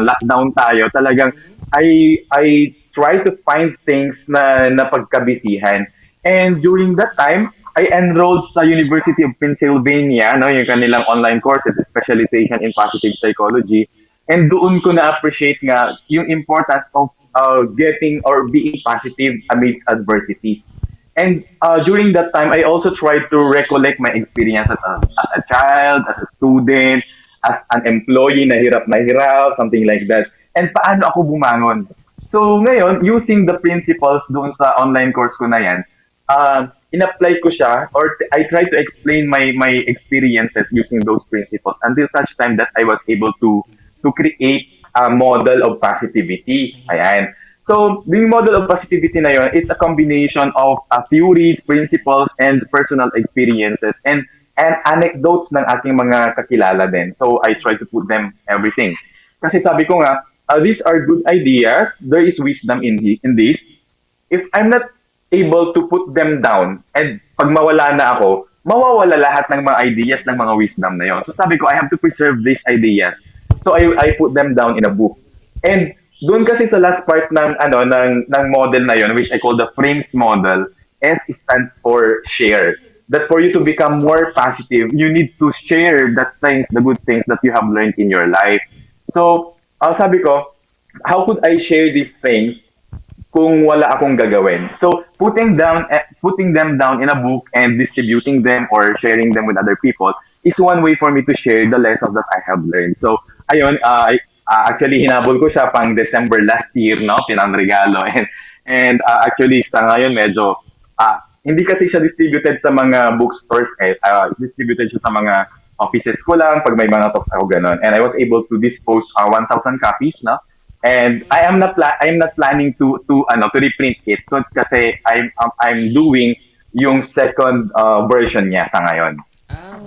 lockdown tayo talagang I try to find things na napagkabisihan and during that time I enrolled sa University of Pennsylvania no yung kanilang online courses specialization in positive psychology and doon ko na-appreciate nga yung importance of getting or being positive amidst adversities. And during that time, I also tried to recollect my experiences as a child, as a student, as an employee na hirap, something like that. And paano ako bumangon? So ngayon, using the principles doon sa online course ko na yan, in-apply ko siya or I try to explain my experiences using those principles until such time that I was able to create a model of positivity. Ayan. So, the model of positivity na yun, it's a combination of theories, principles, and personal experiences and anecdotes ng ating mga kakilala din. So, I try to put them everything. Kasi sabi ko nga, these are good ideas. There is wisdom in this. If I'm not able to put them down and pag mawala na ako, mawawala lahat ng mga ideas ng mga wisdom na yun. So, sabi ko, I have to preserve these ideas. So I put them down in a book. And doon kasi sa last part ng model na yon which I call the frames model, S stands for share. That for you to become more positive, you need to share the good things that you have learned in your life. So, sabi ko, how could I share these things kung wala akong gagawin? So, putting them down in a book and distributing them or sharing them with other people is one way for me to share the lessons that I have learned. So, ayun, actually hinabol ko siya pang December last year, no? Pinangregalo. And actually sa ngayon medyo hindi kasi siya distributed sa mga bookstores distributed siya sa mga offices ko lang pag may mga talks ako ganun. And I was able to dispose 1,000 copies, no? And I am not planning to reprint it kasi I'm doing yung second version niya sa ngayon.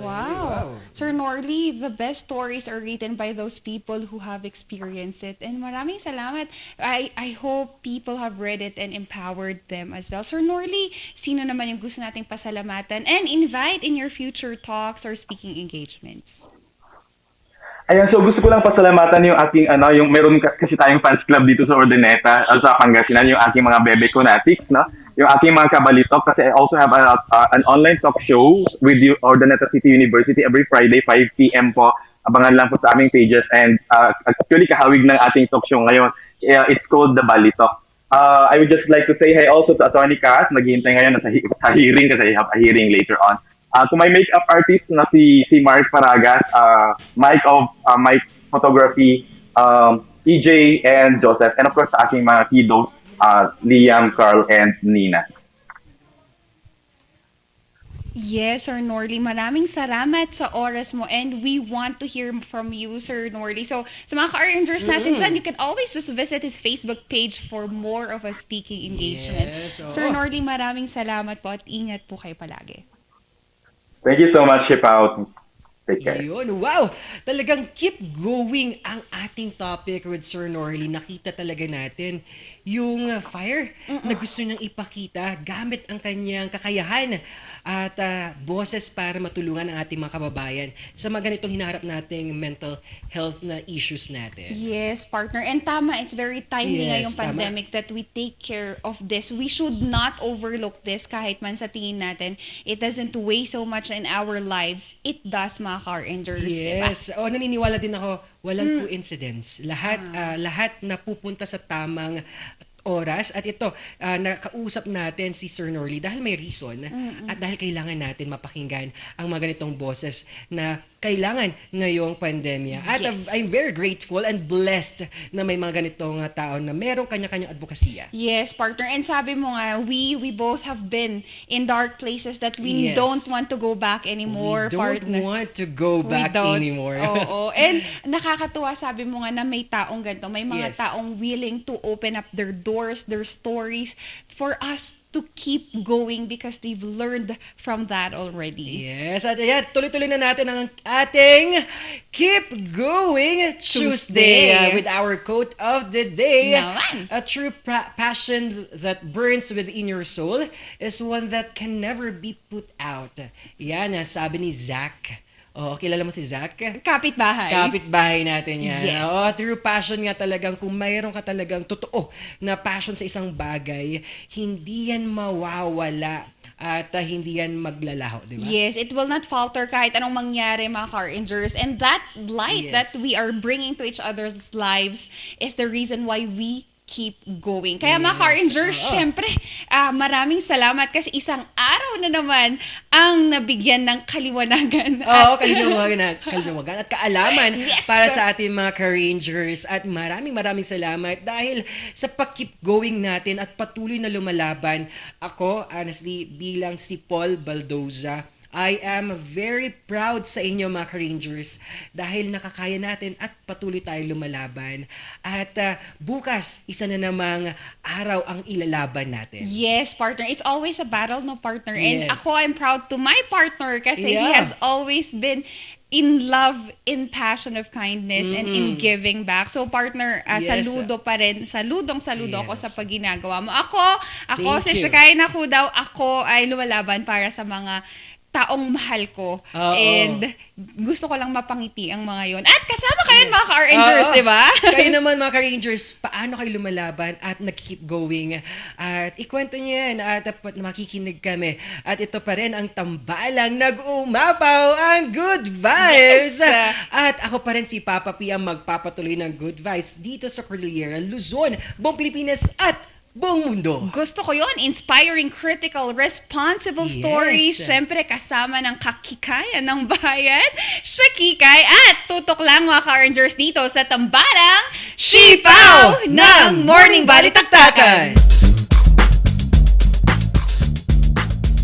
Wow. Sir Norley, the best stories are written by those people who have experienced it. And maraming salamat. I hope people have read it and empowered them as well. Sir Norley, sino naman yung gusto nating pasalamatan and invite in your future talks or speaking engagements? Ayan, so gusto ko lang pasalamatan yung aking yung meron kasi tayong fans club dito sa Ordineta, sa Pangasinan, yung aking mga bebe konatics, no? Yung aking mga kabalitok kasi I also have an online talk show with you Ordineta City University every Friday 5 PM po. Abangan lang po sa aming pages and actually kahawig ng ating talk show ngayon. It's called the Balitok. I would just like to say hi also to Attorney Kat, naghihintay ngayon sa hearing kasi I have a hearing later on. To my makeup artist na si Mark Paragas, Mike of Mike Photography, EJ and Joseph, and of course sa aking mga kiddos, Liam, Carl, and Nina. Yes, Sir Norley. Maraming salamat sa oras mo and we want to hear from you, Sir Norley. So, sa mga ka-arrangers natin dyan, you can always just visit his Facebook page for more of a speaking engagement. Yes, Sir Norley, maraming salamat po at ingat po kayo palagi. Thank you so much, Ship Out. Take care. Yun, wow! Talagang keep going ang ating topic with Sir Norley. Nakita talaga natin yung fire na gusto niyang ipakita gamit ang kanyang kakayahan at boses para matulungan ang ating mga kababayan sa mga ganitong hinaharap nating mental health na issues natin. Yes, partner. And tama, it's very timely ngayong pandemic that we take care of this. We should not overlook this kahit man sa tingin natin. It doesn't weigh so much in our lives. It does, mga car-enders. Yes. Diba? Naniniwala din ako, walang coincidence. Lahat na pupunta sa tamang oras at ito nakausap natin si Sir Norley dahil may reason at dahil kailangan natin mapakinggan ang mga ganitong boses na kailangan ngayong pandemya. At Yes. I'm very grateful and blessed na may mga ganitong tao na merong kanya-kanyang advokasya. Yes, partner. And sabi mo nga, we both have been in dark places that we Yes. don't want to go back anymore, We don't partner. want to go back anymore. Oo. And nakakatuwa, sabi mo nga na may taong ganito, may mga Yes. taong willing to open up their doors, their stories for us to keep going because they've learned from that already. Yes, at ayan, tuloy-tuloy na natin ang ating Keep Going Tuesday with our quote of the day. Naman. A true passion that burns within your soul is one that can never be put out. Yan, sabi ni Zach. Oh, kilala mo si Zach? Kapitbahay. Kapitbahay natin yan. Yes. Oh, true passion nga talagang, kung mayroon ka talagang totoo na passion sa isang bagay, hindi yan mawawala at hindi yan maglalaho, di ba? Yes, it will not falter kahit anong mangyari, mga car rangers. And that light that we are bringing to each other's lives is the reason why we keep going. Kaya mga car rangers, syempre, maraming salamat kasi isang araw na naman ang nabigyan ng kaliwanagan. Oo, kaliwanagan at kaalaman Yes, para sir. sa ating mga ka-rangers. At maraming salamat dahil sa pag-keep going natin at patuloy na lumalaban. Ako, honestly, bilang si Paul Baldoza, I am very proud sa inyo mga ka-rangers dahil nakakaya natin at patuloy tayong lumalaban. At bukas, isa na namang araw ang ilalaban natin. Yes, partner. It's always a battle, no, partner? And Yes. ako, I'm proud to my partner kasi he Yeah. has always been in love, in passion of kindness, and in giving back. So, partner, Yes. saludo pa rin. Saludong ako sa pagginagawa mo. Ako Thank si you. Shakay Nakudaw, ako ay lumalaban para sa mga taong mahal ko. Oo. And gusto ko lang mapangiti ang mga yon. At kasama kayo mga ka-rangers, Oo. di ba? Kayo naman mga ka-rangers, paano kayo lumalaban at nag-keep going? At ikwento nyo yan at makikinig kami. At ito pa rin ang tambalang nag-umapaw ang good vibes. Yes. At ako pa rin si Papa P ang magpapatuloy ng good vibes dito sa Cordillera, Luzon, buong Pilipinas at buong mundo. Gusto ko yon, inspiring, critical, responsible Yes. stories. Siyempre, kasama ng kakikayan ng bayan, Shakikay, at tutok lang mga ka-rangers dito sa tambalang Sipaw ng Morning Balitaktakan!